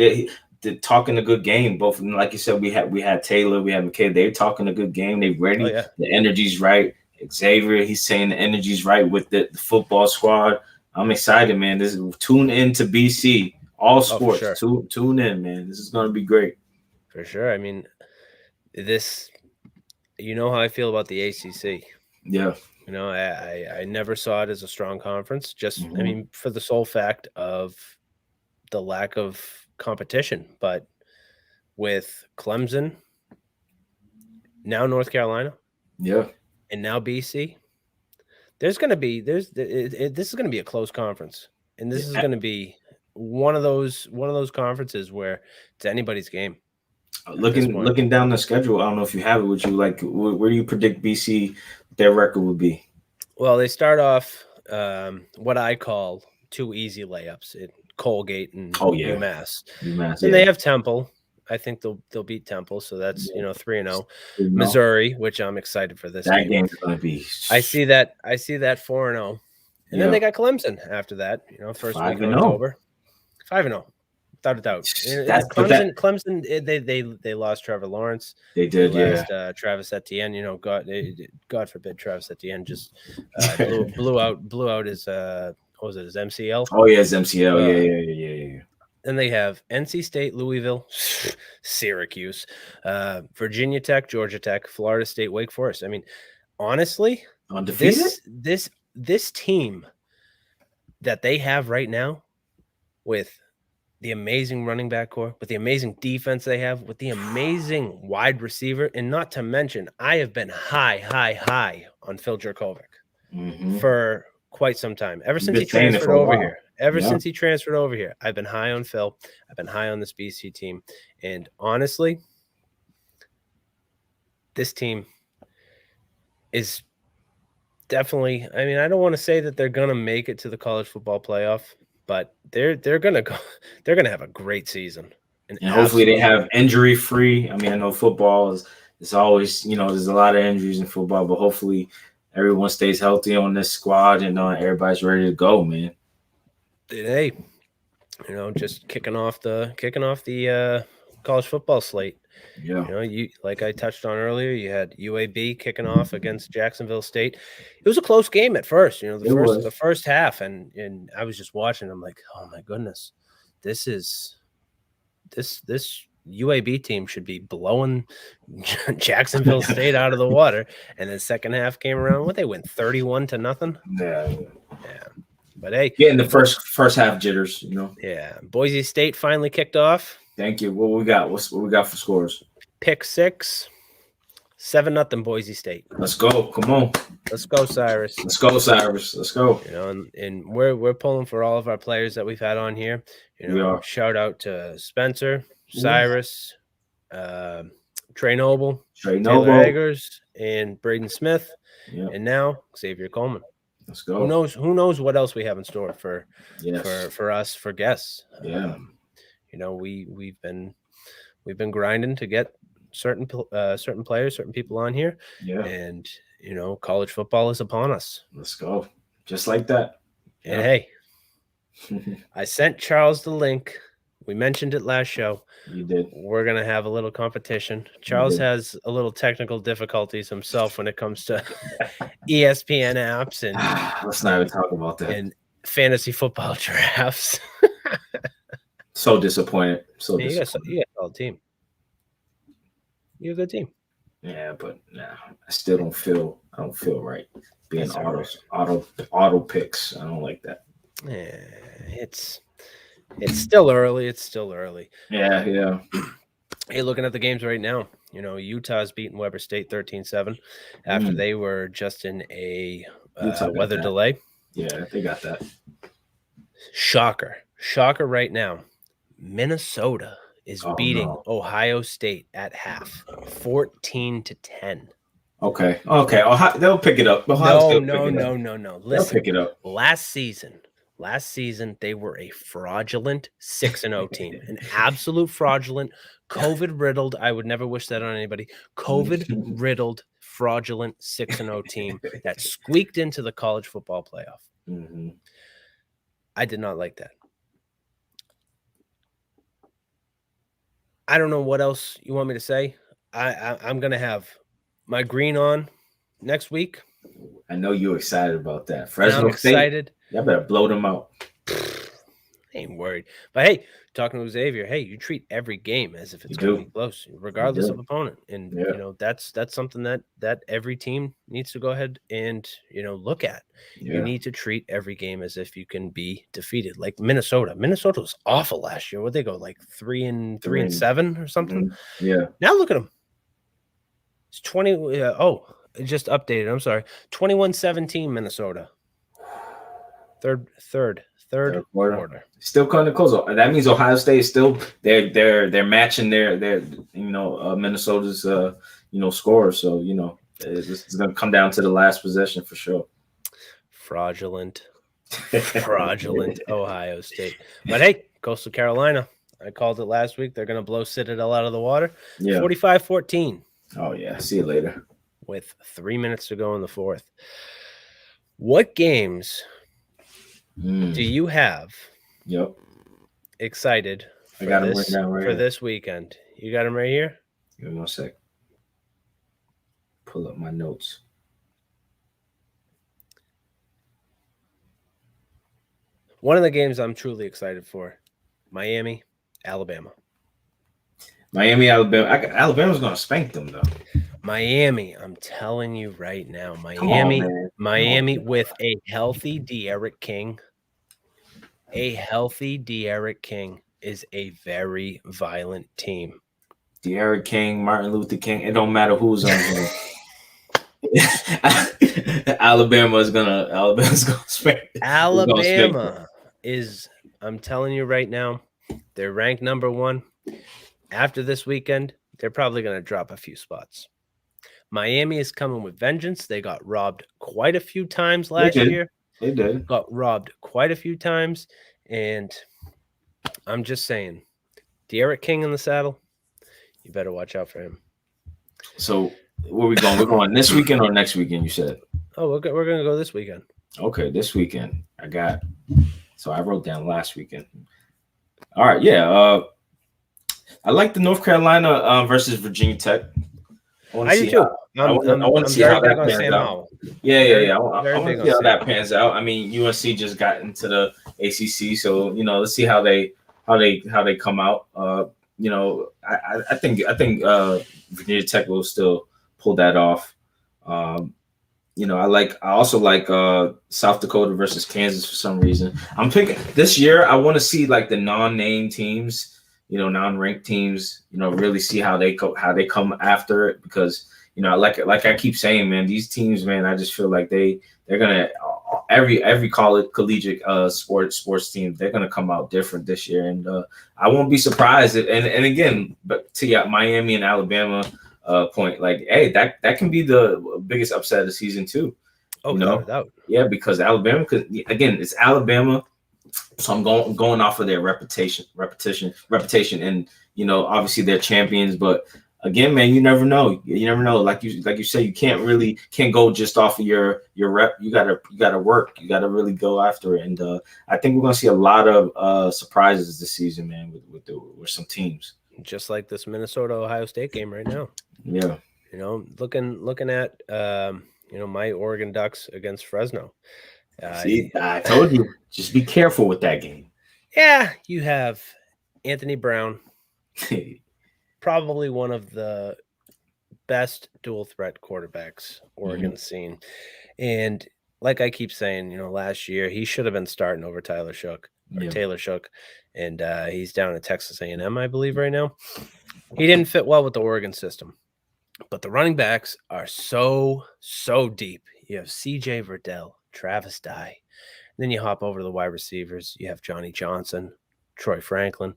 a good game. Both, like you said, we had Taylor, we had McKay. They're talking a good game. They ready. The energy's right. Xavier, he's saying the energy's right with the football squad. I'm excited, man. Tune in to BC. All sports. sure. Tune in, man. This is going to be great. For sure. I mean, you know how I feel about the ACC. Yeah. You know, I never saw it as a strong conference. Just, I mean, for the sole fact of the lack of competition. But with Clemson, now North Carolina, yeah, and now BC, this is going to be a close conference, and this is going to be one of those conferences where it's anybody's game. Looking down the schedule, I don't know if you have it. Would you like? Where do you predict BC their record would be? Well, they start off what I call two easy layups at Colgate and UMass. And they have Temple. I think they'll beat Temple, so that's 3-0. Missouri, which I'm excited for this. That game's gonna be. I see that 4-0, and then they got Clemson after that. First week of October, 5-0. Without a doubt. Clemson, they lost Trevor Lawrence. They did, Travis Etienne. God forbid Travis Etienne just blew out his what was it, his MCL? Oh yeah, his MCL. Yeah. Then they have NC State, Louisville, Syracuse, Virginia Tech, Georgia Tech, Florida State, Wake Forest. I mean, honestly, undefeated. This team that they have right now, with the amazing running back core, with the amazing defense they have, with the amazing wide receiver, and not to mention, I have been high on Phil Jurkovec for quite some time. Ever since he transferred over here. Since he transferred over here, I've been high on Phil. I've been high on this BC team. And honestly, this team is definitely, I mean, I don't want to say that they're going to make it to the college football playoff, but they're going to go. They're going to have a great season. And hopefully they have injury free. I mean, I know football is always, there's a lot of injuries in football, but hopefully everyone stays healthy on this squad and everybody's ready to go, man. Hey, just kicking off the college football slate. Yeah. You like I touched on earlier, you had UAB kicking off against Jacksonville State. It was a close game at first, the first half, and I was just watching. I'm like, oh my goodness, this UAB team should be blowing Jacksonville State out of the water. And then second half came around, they went 31-0. Yeah. But hey, getting the first half jitters, Yeah, Boise State finally kicked off. Thank you. What we got? What we got for scores? Pick 6, 7-0 Boise State. Let's go. Come on. Let's go, Cyrus. Let's go, Cyrus. Let's go. And we're pulling for all of our players that we've had on here. Shout out to Spencer, Cyrus, Trey Noble, Taylor Eggers, and Braden Smith, and now Xavier Coleman. Let's go. Who knows what else we have in store for us, for guests. Yeah. We've been grinding to get certain players, certain people on here. Yeah. And college football is upon us. Let's go. Just like that. And hey, I sent Charles the link. We mentioned it last show. You did. We're going to have a little competition. Charles has a little technical difficulties himself when it comes to ESPN apps and let's not even talk about that. And fantasy football drafts. So disappointed. You got a solid team. You have a good team. Yeah, but I still don't feel right being auto picks. I don't like that. Yeah, it's still early. Yeah. Hey, looking at the games right now, Utah's beating Weber State 13-7 after they were just in a weather delay. Yeah, they got that. Shocker right now. Minnesota is beating Ohio State at half, 14-10. Okay. They'll pick it up. No. Listen, they'll pick it up. Last season, they were a fraudulent 6-0 team, an absolute fraudulent, COVID-riddled. I would never wish that on anybody. COVID-riddled, fraudulent 6-0 team that squeaked into the college football playoff. Mm-hmm. I did not like that. I don't know what else you want me to say. I'm going to have my green on next week. I know you're excited about that. I'm excited. Y'all better blow them out. Ain't worried. But hey, talking to Xavier, hey, you treat every game as if it's going to be close, regardless of opponent. And you know, that's something that every team needs to go ahead and, you know, look at. You need to treat every game as if you can be defeated. Like Minnesota. Minnesota was awful last year. What'd they go, like 3-7 or something? Yeah. Now look at them. It's 20. It just updated. I'm sorry. 21-17 Minnesota. Third quarter. Still kind of close. That means Ohio State is still they're matching their Minnesota's score. So it's gonna come down to the last possession for sure. Fraudulent Ohio State. But hey, Coastal Carolina. I called it last week. They're gonna blow Citadel out of the water. 45-14. Oh yeah. See you later. With 3 minutes to go in the fourth. What games do you have excited for this weekend? You got them right here? Give me 1 sec. Pull up my notes. One of the games I'm truly excited for, Miami, Alabama. Alabama's going to spank them, though. Miami, I'm telling you right now, Miami with a healthy De'Aaron King. A healthy De'Aaron King is a very violent team. De'Aaron King, Martin Luther King, it don't matter who's on here. Alabama's gonna spank. Alabama is, I'm telling you right now, they're ranked number 1. After this weekend, they're probably going to drop a few spots. Miami is coming with vengeance. They got robbed quite a few times last year. They did. Got robbed quite a few times. And I'm just saying, De'Aaron King in the saddle, you better watch out for him. So where we going? We're going this weekend or next weekend, you said? Oh, we're going to go this weekend. Okay, this weekend. So I wrote down last weekend. All right, yeah. I like the North Carolina versus Virginia Tech. I do too. I want to see how that pans out. Yeah. I want to see how that pans out. I mean, UNC just got into the ACC, so let's see how they come out. I think Virginia Tech will still pull that off. I also like South Dakota versus Kansas for some reason. I'm picking this year. I want to see like the non-name teams. Non-ranked teams, really see how they come after it, because like I keep saying, man, these teams, man, I just feel like they're gonna every collegiate sports team, they're gonna come out different this year, and I won't be surprised. And again, but to Miami and Alabama point, like, hey, that can be the biggest upset of the season too. Oh, no doubt. Yeah, because Alabama, because again, it's Alabama. So I'm going off of their repetition, and obviously they're champions. But again, man, you never know. Like you say, you can't go just off of your rep. You gotta work. You gotta really go after it. And I think we're gonna see a lot of surprises this season, man, with some teams. Just like this Minnesota Ohio State game right now. Yeah. Looking at my Oregon Ducks against Fresno. See, I told you, just be careful with that game. Yeah, you have Anthony Brown, probably one of the best dual threat quarterbacks Oregon's seen. And like I keep saying, last year he should have been starting over Taylor Shook, and he's down at Texas A&M, I believe, right now. He didn't fit well with the Oregon system, but the running backs are so deep. You have C.J. Verdell, Travis Dye. Then you hop over to the wide receivers. You have Johnny Johnson, Troy Franklin,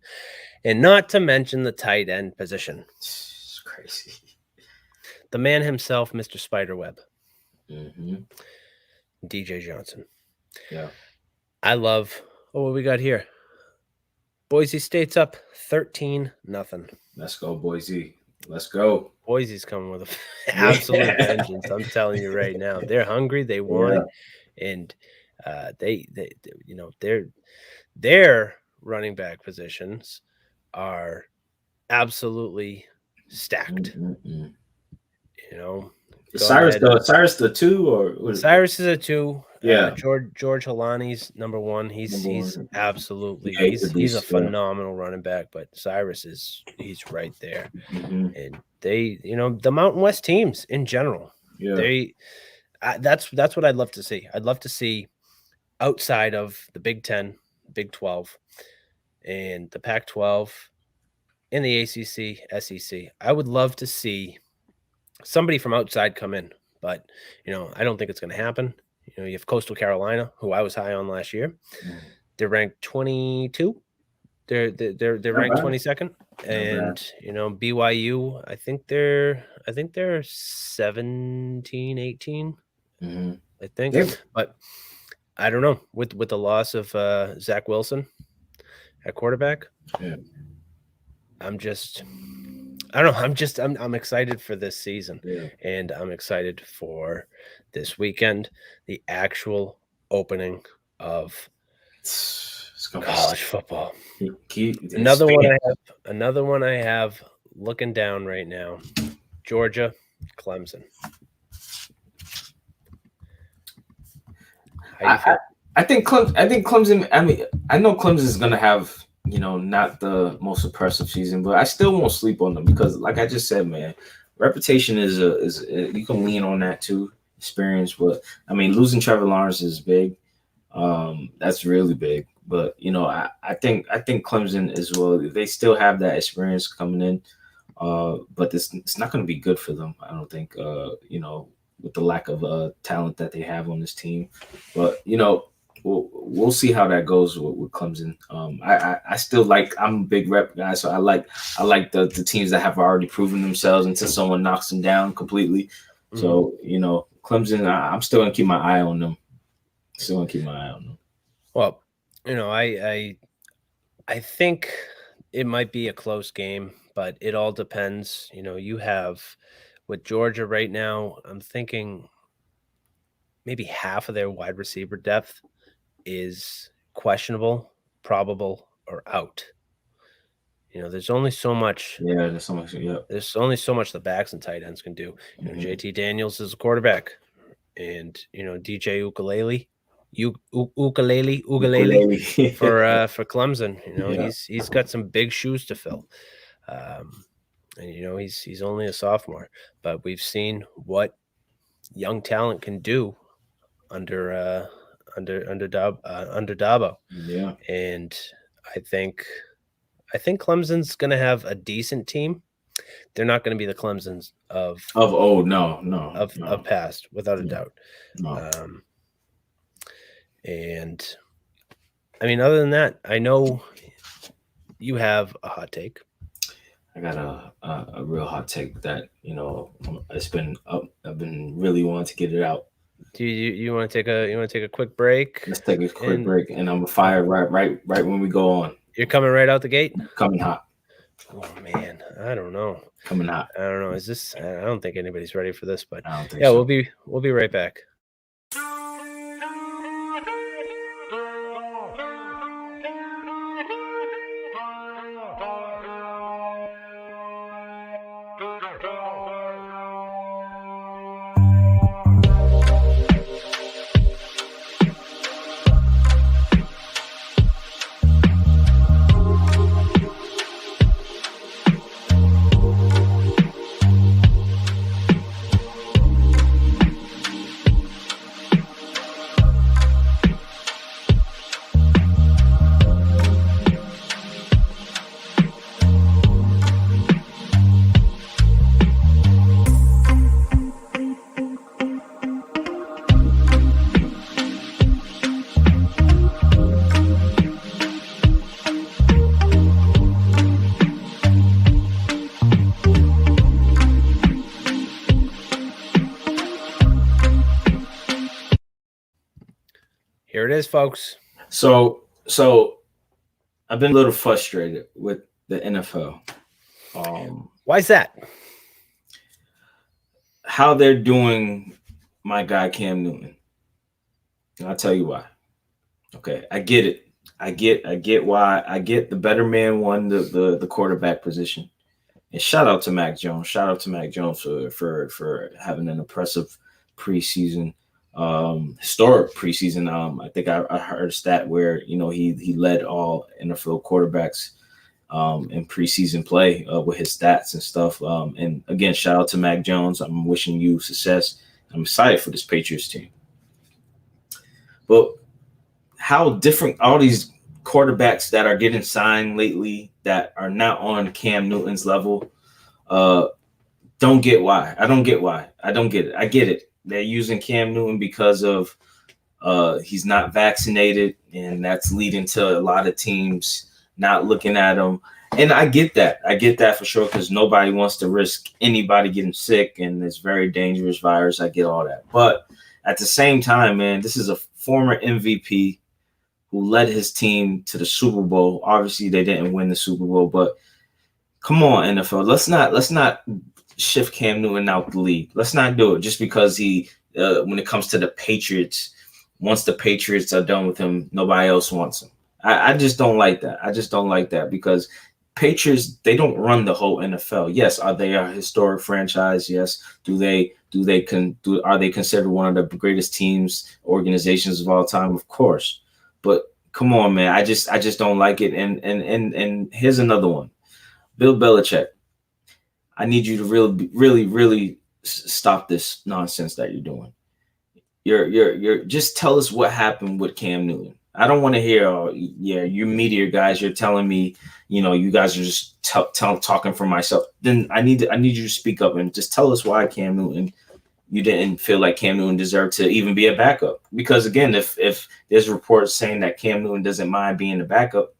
and not to mention the tight end position. It's crazy. The man himself, Mr. Spiderweb. Mm-hmm. DJ Johnson. Yeah. I love what we got here. Boise State's up 13-0. Let's go, Boise. Let's go. Boise's coming with an absolute vengeance. I'm telling you right now. They're hungry. They want it. And their running back positions are absolutely stacked. Mm-hmm. Is Cyrus the 2 or Cyrus is a 2. Yeah. George Halani's number one. He's absolutely Yeah, he's a yeah. phenomenal running back. But Cyrus he's right there, Mhm. and they the Mountain West teams in general. Yeah. That's what I'd love to see. I'd love to see outside of the Big 10, Big 12, and the Pac-12, and the ACC, SEC. I would love to see somebody from outside come in, but I don't think it's going to happen. You have Coastal Carolina, who I was high on last year. They're ranked 22. They're ranked 22nd, and BYU. I think they're 17, 18. I think, but I don't know. With the loss of Zach Wilson at quarterback, I don't know. I'm excited for this season, and I'm excited for this weekend, the actual opening of college football. Another one I have looking down right now. Georgia, Clemson. I think Clemson. I mean, I know Clemson's gonna have not the most impressive season, but I still won't sleep on them because, like I just said, man, reputation is you can lean on that too, experience. But I mean, losing Trevor Lawrence is big. That's really big. But I think Clemson as well. They still have that experience coming in, but it's not going to be good for them. I don't think. With the lack of talent that they have on this team, but we'll see how that goes with Clemson. I still I'm a big rep guy, so I like the teams that have already proven themselves until someone knocks them down completely. So Clemson, I'm still gonna keep my eye on them. Well, I think it might be a close game, but it all depends. You have with Georgia right now, I'm thinking maybe half of their wide receiver depth is questionable, probable, or out. There's only so much. Yeah, there's so much. Yeah, there's only so much the backs and tight ends can do. JT Daniels is a quarterback, and DJ Ukulele for Clemson. He's got some big shoes to fill. And he's only a sophomore, but we've seen what young talent can do under Dabo. Yeah, and I think Clemson's going to have a decent team. They're not going to be the Clemsons of old, no, of past, without a doubt. No. And I mean, other than that, I know you have a hot take. I got a real hot take that it's been up. I've been really wanting to get it out. Do you want to take a quick break? Let's take a quick break, and I'm gonna fire right when we go on. You're coming right out the gate. Coming hot. Oh man, I don't know. Coming hot. I don't know. Is this? I don't think anybody's ready for this, but I don't think yeah, so. we'll be right back. Here it is, folks. So I've been a little frustrated with the NFL. Why is that? How they're doing my guy Cam Newton. And I'll tell you why. Okay, I get it. I get why. I get the better man won the quarterback position. And shout out to Mac Jones. Shout out to Mac Jones for having an impressive preseason. historic preseason. I think I heard a stat where he led all NFL quarterbacks in preseason play with his stats and stuff. And again, shout out to Mac Jones. I'm wishing you success. I'm excited for this Patriots team. But how different all these quarterbacks that are getting signed lately that are not on Cam Newton's level. Don't get why. I don't get why. I don't get it. I get it. They're using Cam Newton because of he's not vaccinated, and that's leading to a lot of teams not looking at him. And I get that. I get that for sure, because nobody wants to risk anybody getting sick, and it's very dangerous virus. I get all that. But at the same time, man, this is a former MVP who led his team to the Super Bowl. Obviously, they didn't win the Super Bowl, but come on, NFL. Let's not shift Cam Newton out the league. Let's not do it just because he, when it comes to the Patriots, once the Patriots are done with him, nobody else wants him. I just don't like that. I just don't like that, because Patriots, they don't run the whole NFL. Yes, are they a historic franchise? Yes. Are they considered one of the greatest teams, organizations of all time? Of course. But come on, man. I just don't like it. And here's another one. Bill Belichick. I need you to really stop this nonsense that you're doing. You're just tell us what happened with Cam Newton. I don't want to hear, you media guys, you're telling me, you guys are just talking for myself. Then I need you to speak up and just tell us why Cam Newton, you didn't feel like Cam Newton deserved to even be a backup. Because again, if there's reports saying that Cam Newton doesn't mind being a backup,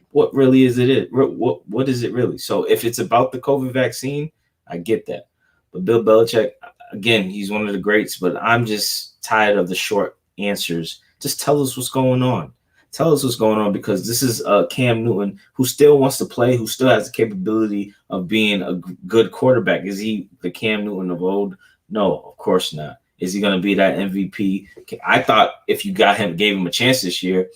what really is it? What is it really? So if it's about the COVID vaccine, I get that. But Bill Belichick, again, he's one of the greats, but I'm just tired of the short answers. Just tell us what's going on. Tell us what's going on, because this is Cam Newton, who still wants to play, who still has the capability of being a good quarterback. Is he the Cam Newton of old? No, of course not. Is he going to be that MVP? I thought if you gave him a chance this year,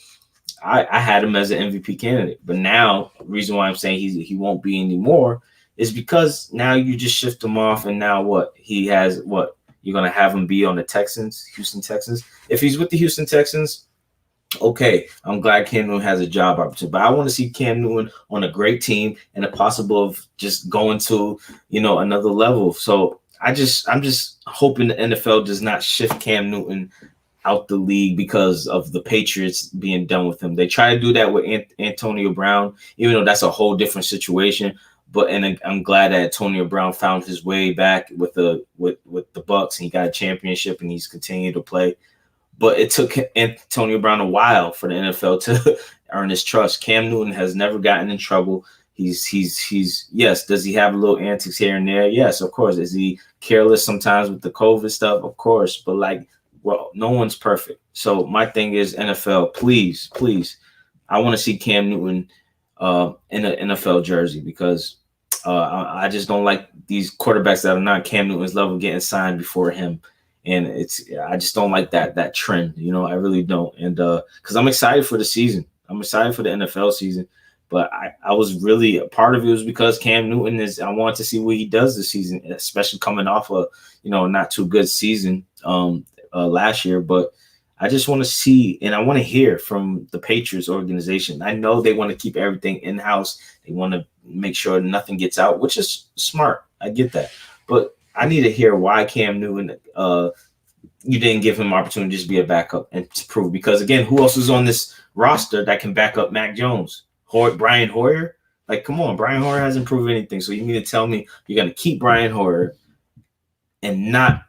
I had him as an MVP candidate. But now, the reason why I'm saying he won't be anymore is because now you just shift him off, and now what? He has what? You're going to have him be on the Houston Texans. If he's with the Houston Texans, okay, I'm glad Cam Newton has a job opportunity. But I want to see Cam Newton on a great team and a possible of just going to, another level. So I'm just hoping the NFL does not shift Cam Newton out the league because of the Patriots being done with him. They try to do that with Antonio Brown, even though that's a whole different situation. But I'm glad that Antonio Brown found his way back with the Bucs, and he got a championship, and he's continued to play. But it took Antonio Brown a while for the NFL to earn his trust. Cam Newton has never gotten in trouble. He's yes. Does he have a little antics here and there? Yes, of course. Is he careless sometimes with the COVID stuff? Of course. But no one's perfect. So my thing is, NFL, please, I want to see Cam Newton in an NFL jersey, because I just don't like these quarterbacks that are not Cam Newton's level getting signed before him. And I just don't like that trend, I really don't. And because I'm excited for the season. I'm excited for the NFL season. But I was really, a part of it was because Cam Newton I want to see what he does this season, especially coming off a, not too good season last year. But I just want to see, and I want to hear from the Patriots organization. I know they want to keep everything in-house. They want to make sure nothing gets out, which is smart. I get that. But I need to hear why Cam Newton, you didn't give him an opportunity to just be a backup and to prove. Because, again, who else is on this roster that can back up Mac Jones? Brian Hoyer? Come on. Brian Hoyer hasn't proved anything. So you need to tell me you're going to keep Brian Hoyer and not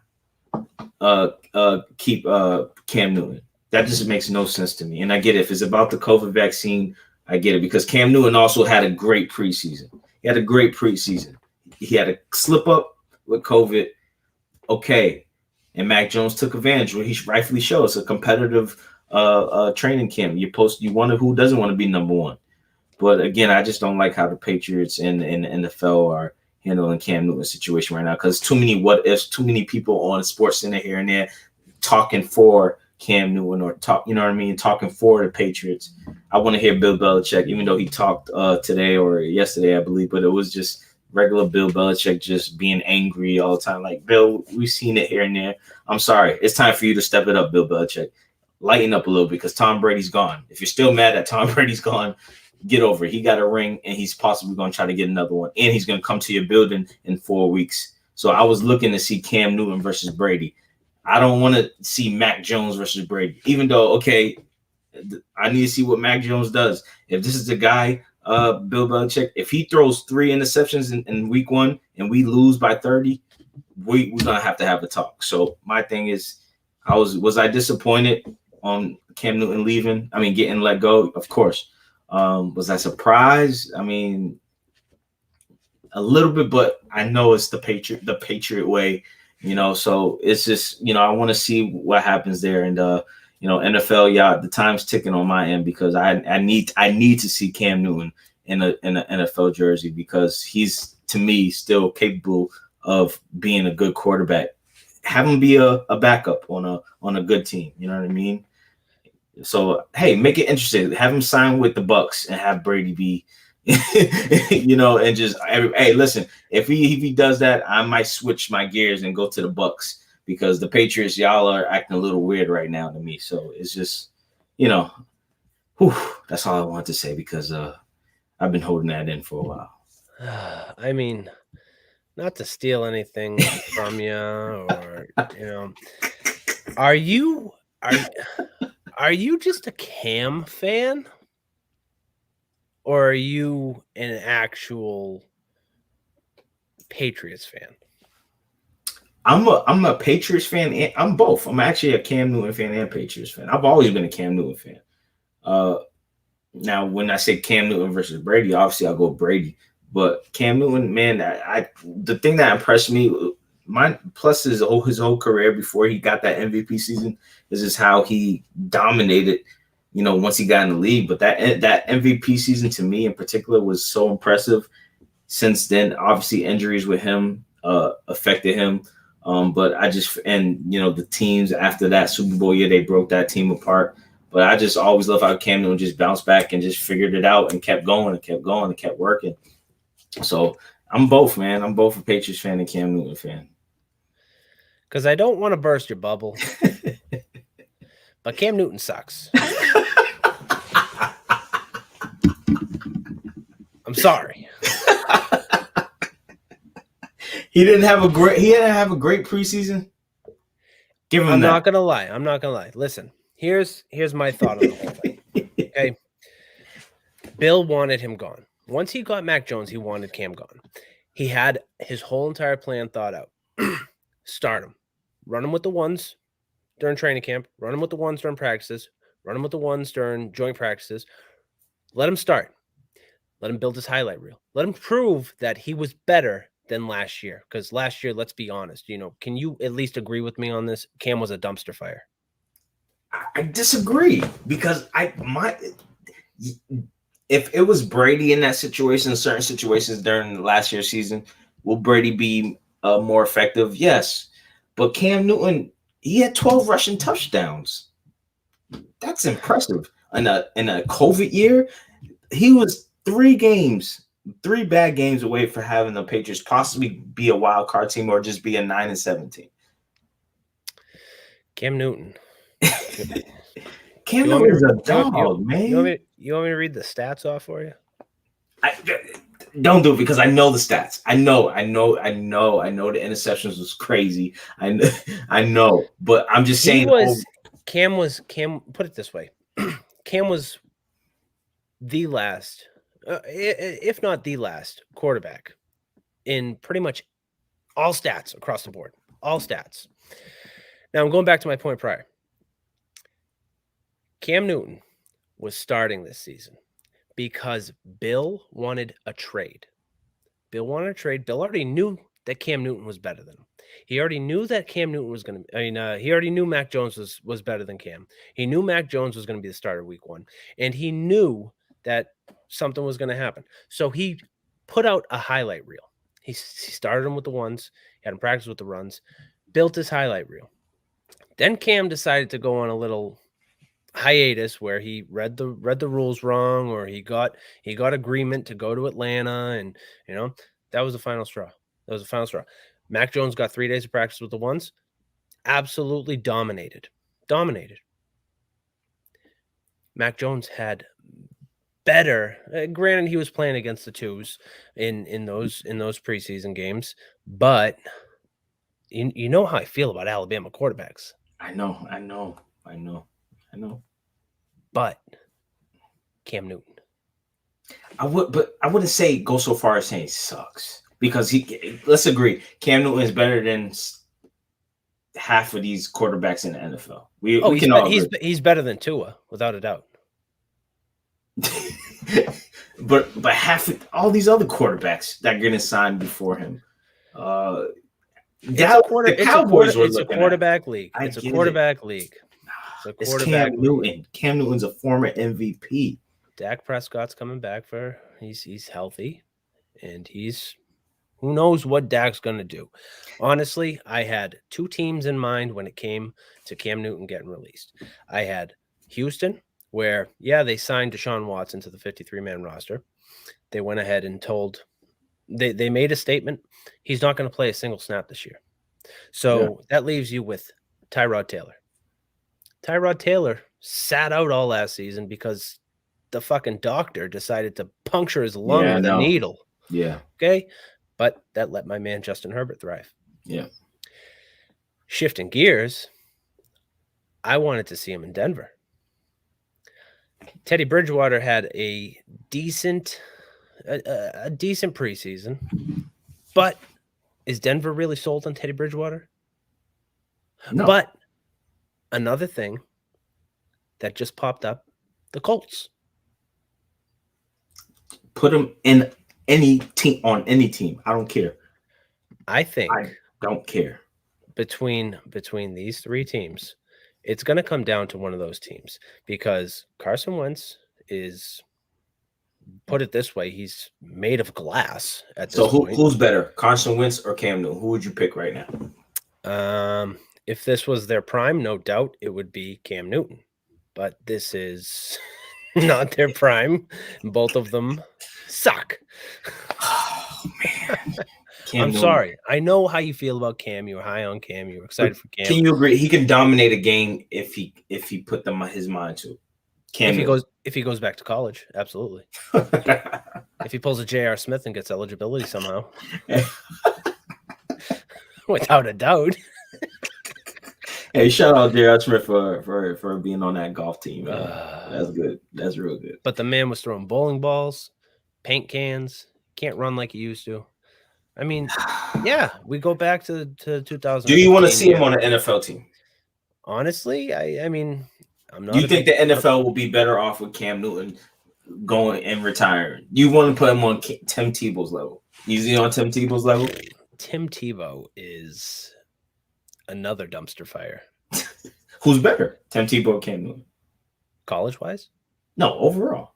keep Cam Newton. That just makes no sense to me. And I get it. If it's about the COVID vaccine, I get it, because Cam Newton also had a great preseason. He had a great preseason. He had a slip up with COVID. Okay. And Mac Jones took advantage, where he rightfully shows a competitive training camp. Who doesn't want to be number one? But again, I just don't like how the Patriots and the NFL are handling Cam Newton's situation right now, because too many what ifs, too many people on Sports Center here and there talking for Cam Newton or talking for the Patriots. I want to hear Bill Belichick, even though he talked today or yesterday, I believe, but it was just regular Bill Belichick just being angry all the time. Like, Bill, we've seen it here and there. I'm sorry. It's time for you to step it up, Bill Belichick. Lighten up a little because Tom Brady's gone. If you're still mad that Tom Brady's gone, get over it. He got a ring, and he's possibly going to try to get another one. And he's going to come to your building in 4 weeks. So I was looking to see Cam Newton versus Brady. I don't want to see Mac Jones versus Brady, even though, okay, I need to see what Mac Jones does. If this is the guy, Bill Belichick, if he throws 3 interceptions in week 1 and we lose by 30, we're going to have a talk. So my thing is, was I disappointed on Cam Newton getting let go? Of course. Was I surprised? I mean, a little bit, but I know it's the Patriot way, so it's just, I want to see what happens there. And, NFL, the time's ticking on my end because I need to see Cam Newton in an NFL jersey because he's, to me, still capable of being a good quarterback. Have him be a backup on a good team. You know what I mean? So, hey, make it interesting. Have him sign with the Bucks and have Brady be, and just, hey, listen, if he does that, I might switch my gears and go to the Bucks because the Patriots, y'all are acting a little weird right now to me. So it's just, that's all I want to say because I've been holding that in for a while. I mean, not to steal anything from you or, are you just a Cam fan? Or are you an actual Patriots fan? I'm a Patriots fan. And I'm both. I'm actually a Cam Newton fan and Patriots fan. I've always been a Cam Newton fan. Now, when I say Cam Newton versus Brady, obviously I'll go Brady. But Cam Newton, man, the thing that impressed me, plus his whole career before he got that MVP season, is just how he dominated. Once he got in the league, but that MVP season to me in particular was so impressive. Since then, obviously injuries with him affected him. But the teams after that Super Bowl year, they broke that team apart. But I just always love how Cam Newton just bounced back and just figured it out and kept going and kept working. So I'm both, man. I'm both a Patriots fan and Cam Newton fan. Because I don't want to burst your bubble. But Cam Newton sucks. I'm sorry. He didn't have a great preseason. Give him I'm that. not gonna lie. Listen, here's my thought on the whole thing. Okay. Bill wanted him gone. Once he got Mac Jones, he wanted Cam gone. He had his whole entire plan thought out. Start him. Run him with the ones during training camp. Run him with the ones during practices. Run him with the ones during joint practices. Let him start. Let him build his highlight reel. Let him prove that he was better than last year. Because last year, let's be honest, can you at least agree with me on this? Cam was a dumpster fire. I disagree because if it was Brady in that situation, certain situations during last year's season, will Brady be more effective? Yes. But Cam Newton, he had 12 rushing touchdowns. That's impressive. In a COVID year, he was 3 bad games away for having the Patriots possibly be a wild card team or just be a 9-7 team. Cam Newton. Cam Newton is a dog, man. You want me to read the stats off for you? Don't do it because I know the stats. I know the interceptions was crazy. I know, but I'm just saying. Cam, put it this way. Cam was the last, if not the last, quarterback in pretty much all stats across the board. All stats. Now, I'm going back to my point prior. Cam Newton was starting this season because Bill wanted a trade. Bill already knew that Cam Newton was better than him. He already knew that Cam Newton was going to – he already knew Mac Jones was better than Cam. He knew Mac Jones was going to be the starter week 1. And he knew that something was going to happen. So he put out a highlight reel. He started him with the ones. He had him practice with the runs. Built his highlight reel. Then Cam decided to go on a little hiatus where he read the rules wrong, or he got agreement to go to Atlanta, and That was the final straw. Mac Jones got 3 days of practice with the ones. Absolutely dominated. Mac Jones had better. Granted, he was playing against the twos in those preseason games, but you know how I feel about Alabama quarterbacks. I know. But Cam Newton. I wouldn't say go so far as saying he sucks, because let's agree, Cam Newton is better than half of these quarterbacks in the NFL. He's better than Tua, without a doubt. but half of all these other quarterbacks that are getting signed before him. It's a quarterback league. It's a quarterback league. It's Cam Newton. Cam Newton's a former MVP. Dak Prescott's coming back he's healthy, and who knows what Dak's going to do. Honestly, I had 2 teams in mind when it came to Cam Newton getting released. I had Houston, where, they signed Deshaun Watson to the 53-man roster. They went ahead and they made a statement. He's not going to play a single snap this year. So that leaves you with Tyrod Taylor. Tyrod Taylor sat out all last season because the fucking doctor decided to puncture his lung with a needle. Yeah. Okay. But that let my man Justin Herbert thrive. Yeah. Shifting gears, I wanted to see him in Denver. Teddy Bridgewater had a decent preseason, but is Denver really sold on Teddy Bridgewater? No. But another thing that just popped up, the Colts. Put him in any team, on any team. I don't care. I don't care. Between these 3 teams, it's going to come down to one of those teams, because Carson Wentz is, put it this way, he's made of glass at this point. Who's better, Carson Wentz or Cam Newton? Who would you pick right now? If this was their prime, no doubt it would be Cam Newton. But this is not their prime. Both of them suck. Oh, man. I'm sorry. I know how you feel about Cam. You're high on Cam. You're excited for Cam. Can you agree he can dominate a game if he put his mind to it? If he goes back to college, absolutely. If he pulls a J.R. Smith and gets eligibility somehow, without a doubt. Hey, shout out J.R. Smith for being on that golf team. That's good. That's real good. But the man was throwing bowling balls, paint cans. Can't run like he used to. I mean, we go back to 2000. Do you want to see him on an NFL team? Honestly, I mean, I'm not. Do you think the NFL will be better off with Cam Newton going and retiring? You want to put him on Tim Tebow's level? Is he on Tim Tebow's level? Tim Tebow is another dumpster fire. Who's better, Tim Tebow or Cam Newton? College-wise? No, overall.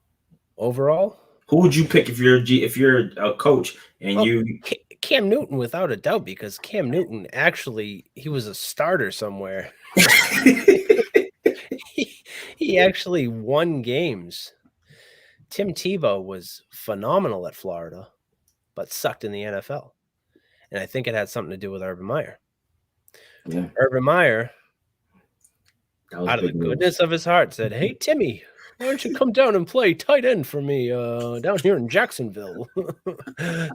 Overall? Who would you pick if you're a coach and you? Cam Newton, without a doubt, because Cam Newton actually he was a starter somewhere. he actually won games. Tim Tebow was phenomenal at Florida, but sucked in the NFL, and I think it had something to do with Urban Meyer. Yeah. Urban Meyer, out of the goodness of his heart, said, "Hey, Timmy, why don't you come down and play tight end for me down here in Jacksonville?"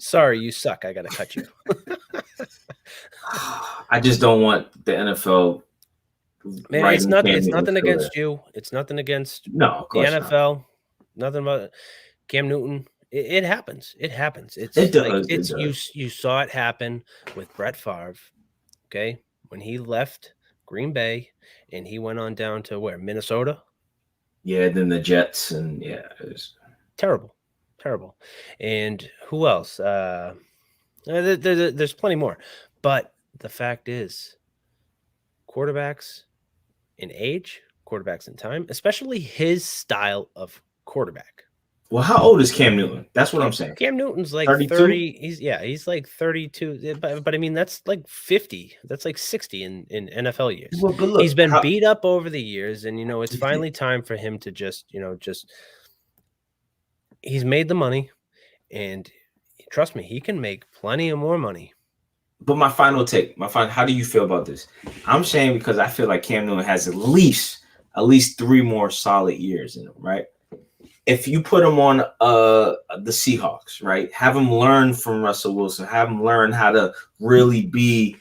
Sorry, you suck. I got to cut you. I just don't want the NFL. Man, it's nothing against you. It's nothing against the NFL. Not. Nothing about Cam Newton. It happens. It happens. It does. You saw it happen with Brett Favre. Okay, when he left Green Bay and he went on down to where? Minnesota. Yeah, then the Jets, and it was terrible. And who else? There's plenty more. But the fact is, quarterbacks in age, quarterbacks in time, especially his style of quarterback. Well, how old is Cam Newton? That's what I'm saying. Cam Newton's like 32? 30. He's like 32. But I mean, that's like 50. That's like 60 in NFL years. Well, but look, he's been beat up over the years, and it's finally time for him to just he's made the money, and trust me, he can make plenty of more money. But my final take, how do you feel about this? I'm saying because I feel like Cam Newton has at least 3 more solid years in him, right? If you put him on the Seahawks, right? Have him learn from Russell Wilson. Have him learn how to really be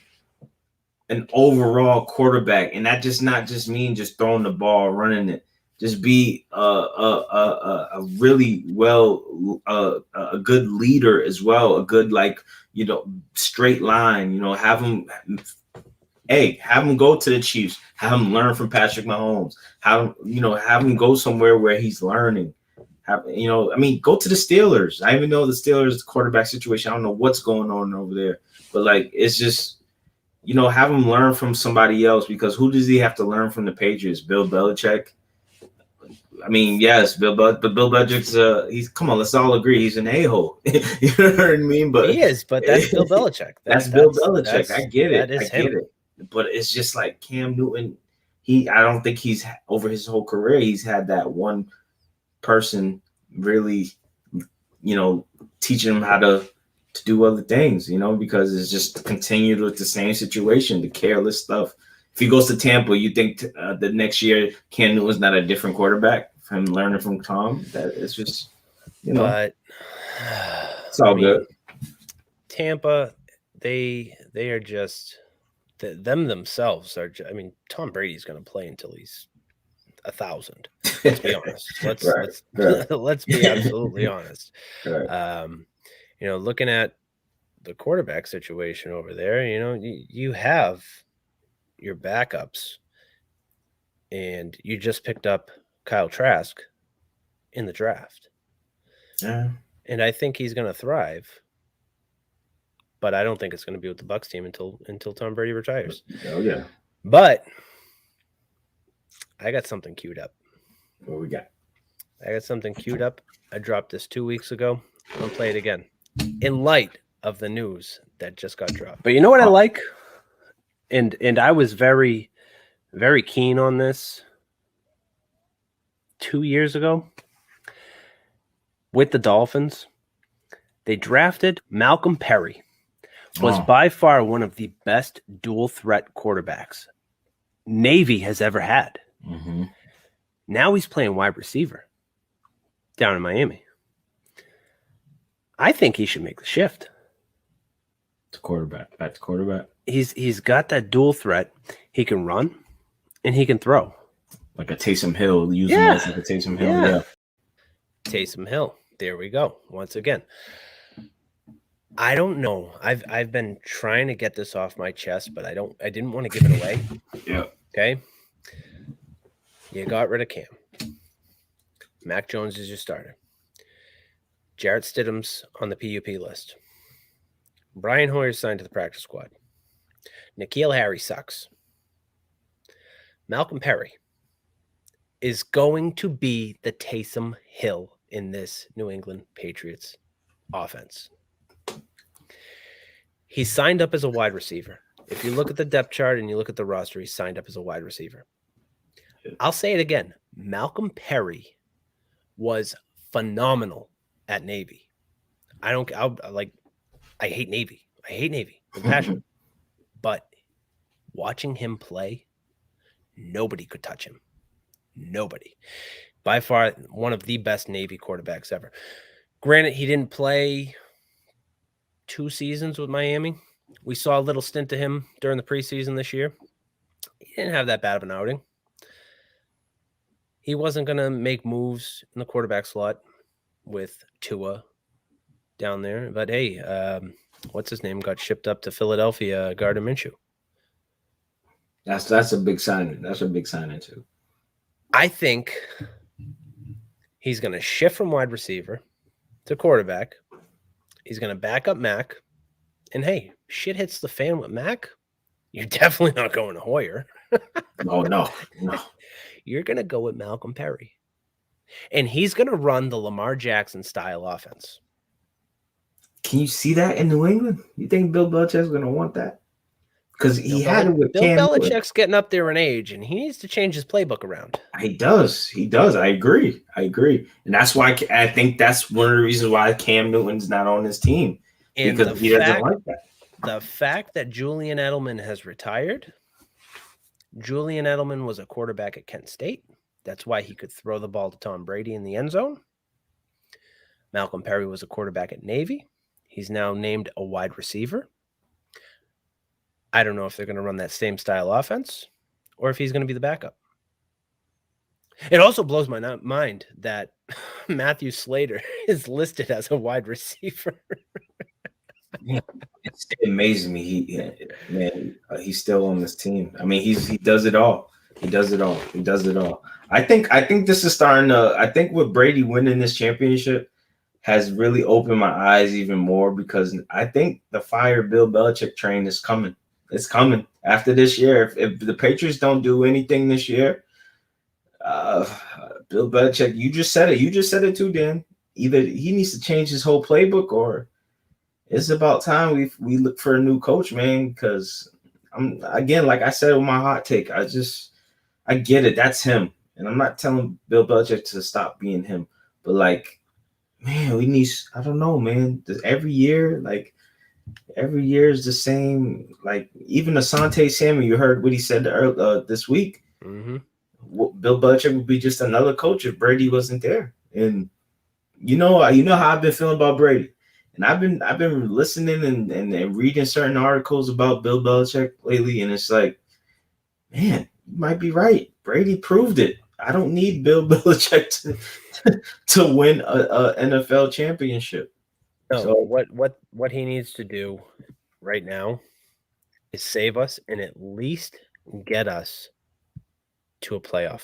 an overall quarterback, and that just not just mean just throwing the ball, running it. Just be a really a good leader as well. A good straight line. Have him go to the Chiefs. Have him learn from Patrick Mahomes. Have him go somewhere where he's learning. Go to the Steelers. I even know the Steelers quarterback situation. I don't know what's going on over there, but it's just have him learn from somebody else, because who does he have to learn from? The Patriots? Bill Belichick. I mean, yes, Bill Belichick's he's, come on, let's all agree he's an a-hole. You know what I mean? But he is, but that's Bill Belichick. That's Bill Belichick. I get it. I get it. But it's just like Cam Newton, I don't think he's over his whole career, he's had that one person really, teaching him how to do other things, because it's just continued with the same situation, the careless stuff. If he goes to Tampa, you think the next year Cam Newton's not a different quarterback from learning from Tom? That it's just, But it's all good. Tampa, they are just them themselves are. Tom Brady's going to play until he's 1,000. Let's be honest. Let's be absolutely honest. Right. Looking at the quarterback situation over there, you have your backups, and you just picked up Kyle Trask in the draft. Yeah. And I think he's going to thrive, but I don't think it's going to be with the Bucs team until Tom Brady retires. Oh yeah. But I got something queued up. What we got? I got something queued up. I dropped this 2 weeks ago. I'm going to play it again in light of the news that just got dropped. But you know what I like? And I was very, very keen on this 2 years ago with the Dolphins. They drafted Malcolm Perry, was by far one of the best dual threat quarterbacks Navy has ever had. Mm-hmm. Now he's playing wide receiver down in Miami. I think he should make the shift. To quarterback. Back to quarterback. He's got that dual threat. He can run and he can throw. Like a Taysom Hill. Using this like a Taysom Hill. Yeah. Taysom Hill. There we go. Once again. I don't know. I've been trying to get this off my chest, but I didn't want to give it away. Yeah. Okay. You got rid of Cam. Mac Jones is your starter. Jarrett Stidham's on the PUP list. Brian Hoyer's signed to the practice squad. N'Keal Harry sucks. Malcolm Perry is going to be the Taysom Hill in this New England Patriots offense. He signed up as a wide receiver. If you look at the depth chart and you look at the roster, he signed up as a wide receiver. I'll say it again. Malcolm Perry was phenomenal at Navy. I hate Navy. I hate Navy with passion. But watching him play, nobody could touch him. Nobody. By far, one of the best Navy quarterbacks ever. Granted, he didn't play 2 seasons with Miami. We saw a little stint to him during the preseason this year. He didn't have that bad of an outing. He wasn't going to make moves in the quarterback slot with Tua down there. But hey, what's his name? Got shipped up to Philadelphia, Gardner Minshew. That's a big signing. That's a big signing too. I think he's going to shift from wide receiver to quarterback. He's going to back up Mac. And hey, shit hits the fan with Mac. You're definitely not going to Hoyer. Oh, no. You're going to go with Malcolm Perry. And he's going to run the Lamar Jackson style offense. Can you see that in New England? You think Bill Belichick's going to want that? because he had it with Bill Cam Newton. Belichick's getting up there in age, and he needs to change his playbook around. He does. I agree. And that's why I think that's one of the reasons why Cam Newton's not on his team, And because he doesn't like that. The fact that Julian Edelman has retired. Julian Edelman was a quarterback at Kent State. That's why he could throw the ball to Tom Brady in the end zone. Malcolm Perry was a quarterback at Navy. He's now named a wide receiver. I don't know if they're going to run that same style offense or if he's going to be the backup. It also blows my mind that Matthew Slater is listed as a wide receiver. It amazes me. He's still on this team. I mean, he does it all. He does it all. I think this is starting to. I think with Brady winning this championship has really opened my eyes even more, because I think the fire Bill Belichick train is coming. It's coming after this year. If the Patriots don't do anything this year, Bill Belichick, you just said it. You just said it too, Dan. Either he needs to change his whole playbook, or it's about time we look for a new coach, man. Because like I said with my hot take, I get it. That's him, and I'm not telling Bill Belichick to stop being him, but like, man, we need. I don't know, man. Every year is the same. Like, even Asante Samuel, you heard what he said this week. Mm-hmm. Bill Belichick would be just another coach if Brady wasn't there. And you know how I've been feeling about Brady. And I've been listening and reading certain articles about Bill Belichick lately, and it's like, man, you might be right. Brady proved it. I don't need Bill Belichick to win a NFL championship. No, So what he needs to do right now is save us and at least get us to a playoff.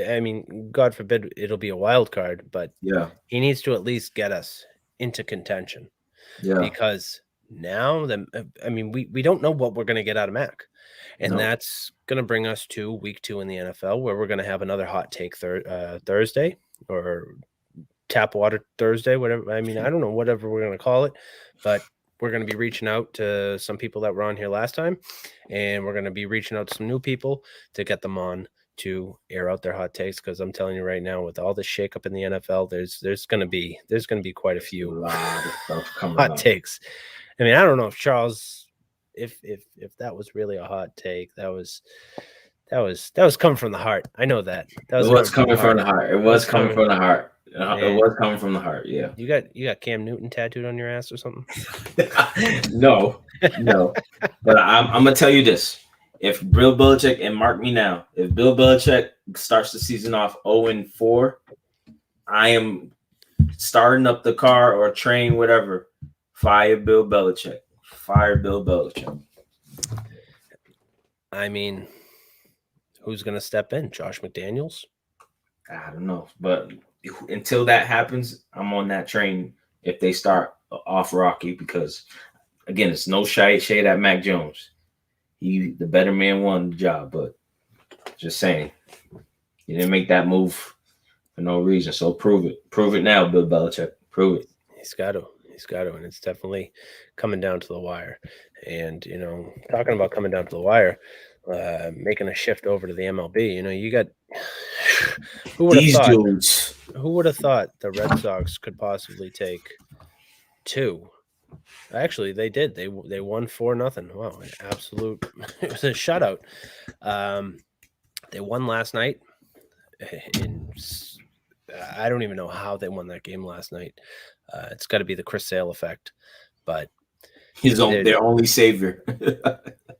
I mean, God forbid it'll be a wild card, but yeah, he needs to at least get us into contention. Yeah. Because now we don't know what we're going to get out of Mac. And that's going to bring us to week 2 in the NFL, where we're going to have another hot take Thursday, or tap water Thursday, whatever. I mean, I don't know, whatever we're going to call it, but we're going to be reaching out to some people that were on here last time, and we're going to be reaching out to some new people to get them on to air out their hot takes. Because I'm telling you right now, with all the shakeup in the NFL, there's going to be quite a few hot takes. I mean, I don't know if Charles, if that was really a hot take, that was coming from the heart. I know that. It was coming from the heart. It was coming from the heart. It was coming from the heart. Yeah. You got Cam Newton tattooed on your ass or something? No. But I'm gonna tell you this: if Bill Belichick, and mark me now, if Bill Belichick starts the season off 0-4, I am starting up the car or train, whatever. Fire Bill Belichick. Fire Bill Belichick. I mean, who's gonna step in? Josh McDaniels? I don't know, but until that happens, I'm on that train if they start off rocky, because again, it's no shade at Mac Jones. The better man won the job, but just saying, he didn't make that move for no reason. So prove it now, Bill Belichick. Prove it. He's got to, and it's definitely coming down to the wire. And talking about coming down to the wire, making a shift over to the MLB. You got who would have thought the Red Sox could possibly take 2? Actually, they did. They won 4-0. Wow, an absolute! It was a shutout. They won last night. I don't even know how they won that game last night. It's got to be the Chris Sale effect, but he's their only savior.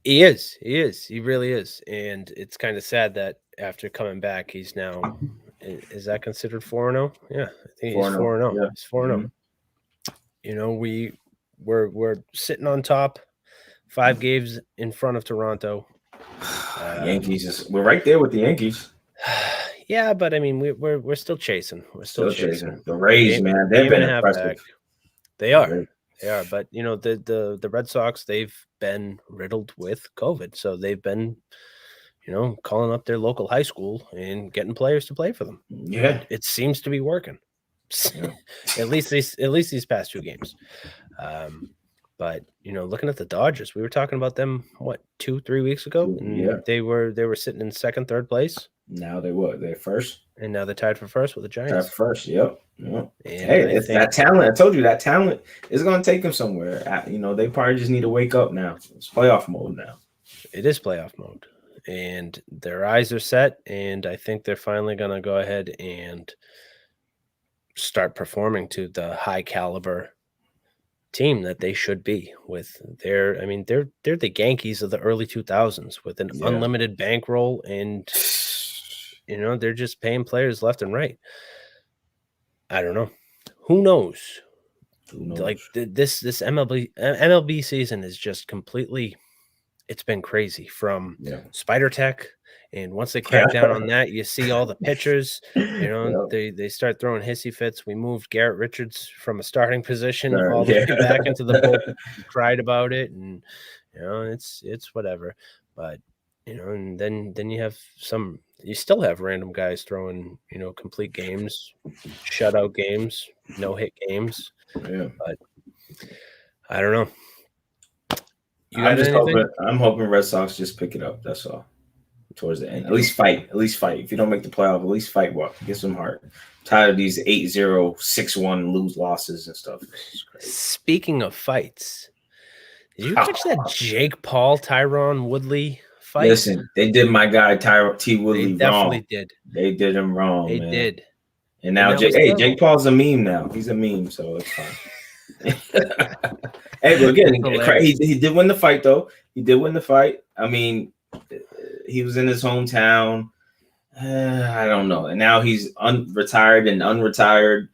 He is. He really is. And it's kind of sad that after coming back, he's now, is that considered 4-0? Yeah, I think he's 4-0. Yeah. He's 4-0. We're sitting on top, 5 games in front of Toronto. Yankees, we're right there with the Yankees. Yeah, but I mean, we're still chasing. We're still chasing. The Rays, man, they've been impressive. They are. But the Red Sox, they've been riddled with COVID, so they've been, calling up their local high school and getting players to play for them. Yeah, it seems to be working. Yeah. at least these past 2 games. But looking at the Dodgers, we were talking about them 2-3 weeks ago. Yeah, they were sitting in second, third place. Now they're first, and now they're tied for first with the Giants. Tied for first, yep. Hey, it's that talent. I told you that talent is going to take them somewhere. They probably just need to wake up now. It's playoff mode now. It is playoff mode, and their eyes are set. And I think they're finally going to go ahead and start performing to the high caliber team that they should be with. They're the Yankees of the early 2000s with an unlimited bankroll, and they're just paying players left and right. I don't know. Who knows? Like this MLB season is just completely, it's been crazy from Spider Tech. And once they crack down on that, you see all the pitchers, they start throwing hissy fits. We moved Garrett Richards from a starting position all the way back into the bullpen. We cried about it, and it's whatever. But and then you still have random guys throwing complete games, shutout games, no hit games. Yeah, but I don't know. I'm hoping Red Sox just pick it up. That's all. Towards the end, at least fight. If you don't make the playoff, at least fight. Get some heart. I'm tired of these 8-0, 6-1 lose losses and stuff. Speaking of fights, did you catch that Jake Paul Tyron Woodley fight? Listen, they did my guy T Woodley wrong. Definitely did. They did him wrong. They did. And now Jake Paul's a meme now. He's a meme, so it's fine. Hey, but again, he did win the fight though. He did win the fight. I mean, he was in his hometown. I don't know. And now he's retired and unretired.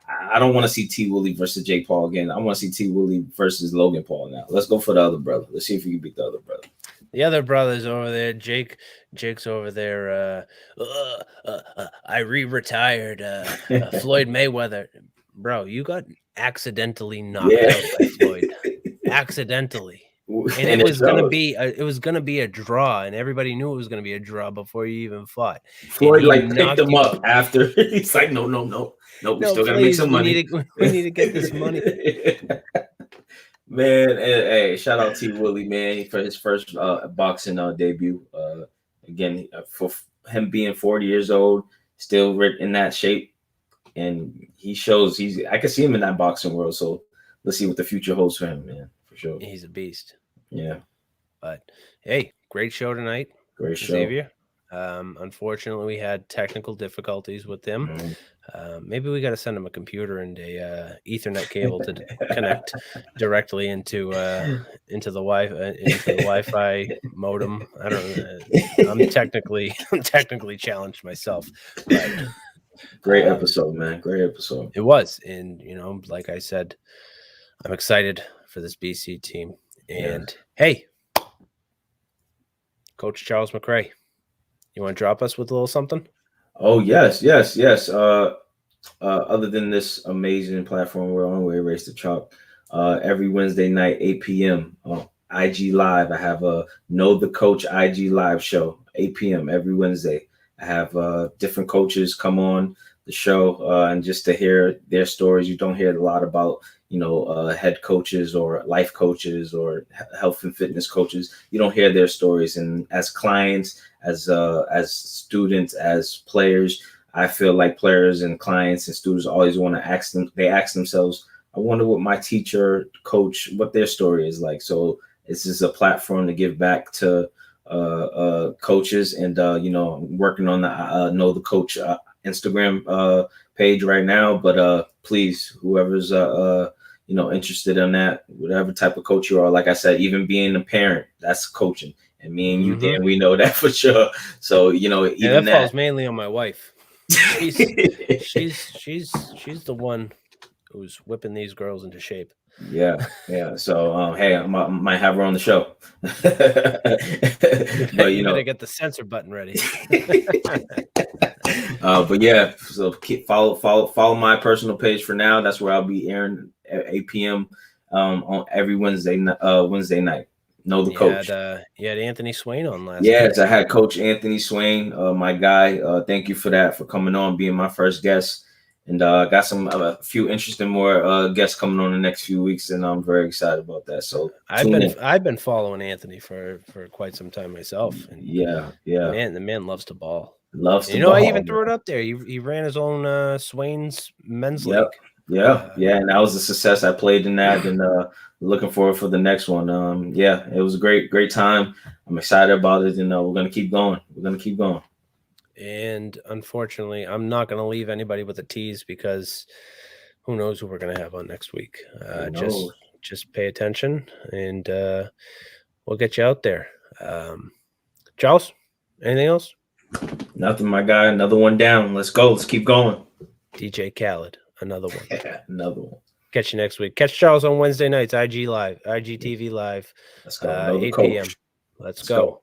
I don't want to see T. Willie versus Jake Paul again. I want to see T. Willie versus Logan Paul now. Let's go for the other brother. Let's see if we can beat the other brother. The other brother's over there. Jake's over there. I re-retired. Floyd Mayweather. Bro, you got accidentally knocked out by Floyd. Accidentally. And it was gonna be a draw, and everybody knew it was gonna be a draw before you even fought. Floyd picked him up after. He's like, no, we still gotta make some money. We need to get this money. Man, hey, shout out T. Willie, man, for his first boxing debut. Again, for him being 40 years old, still in that shape, and he shows I can see him in that boxing world. So let's see what the future holds for him, man. Sure. He's a beast. Yeah. But hey, great show tonight. Great show. Xavier. Unfortunately, we had technical difficulties with them. Maybe we got to send them a computer and a Ethernet cable to connect directly into the Wi-Fi modem. I don't know. I'm technically challenged myself. But, great episode, man. Great episode. It was, and like I said, I'm excited for this BC team. And hey, Coach Charles McRae, you want to drop us with a little something? Oh, yes. Other than this amazing platform we're on, we Erase the Chalk, every Wednesday night, 8 p.m. on IG Live. I have a Know the Coach IG Live show, 8 p.m. every Wednesday. I have different coaches come on the show and just to hear their stories. You don't hear a lot about head coaches or life coaches or health and fitness coaches. You don't hear their stories. And as clients, as students, as players, I feel like players and clients and students always want to ask themselves, I wonder what my teacher, coach, what their story is like. So this is a platform to give back to coaches, and working on the Know the Coach Instagram page right now. But please, whoever's interested in that, whatever type of coach you are, like I said, even being a parent, that's coaching. And me and you, Dan, we know that for sure. So even that falls mainly on my wife. She's the one who's whipping these girls into shape. Yeah. So hey, I might have her on the show. But you gotta get the censor button ready. But yeah, so follow my personal page for now. That's where I'll be airing at 8 p.m. On every Wednesday night. Know the Coach. You had Anthony Swain on last. Yes, I had Coach Anthony Swain, my guy. Thank you for that, for coming on, being my first guest. And I got a few interesting more guests coming on the next few weeks, and I'm very excited about that. So I've been following Anthony for quite some time myself. And yeah. Man, the man loves to ball. I even threw it up there. He ran his own Swain's men's league. Yeah, and that was a success. I played in that, and looking forward for the next one. It was a great time. I'm excited about it, and we're gonna keep going. And unfortunately, I'm not going to leave anybody with a tease because who knows who we're going to have on next week. Just pay attention, and we'll get you out there. Charles, anything else? Nothing, my guy. Another one down. Let's go. Let's keep going. DJ Khaled, another one. Yeah, another one. Catch you next week. Catch Charles on Wednesday nights, IGTV Live. Let's go. 8 p.m. Let's go.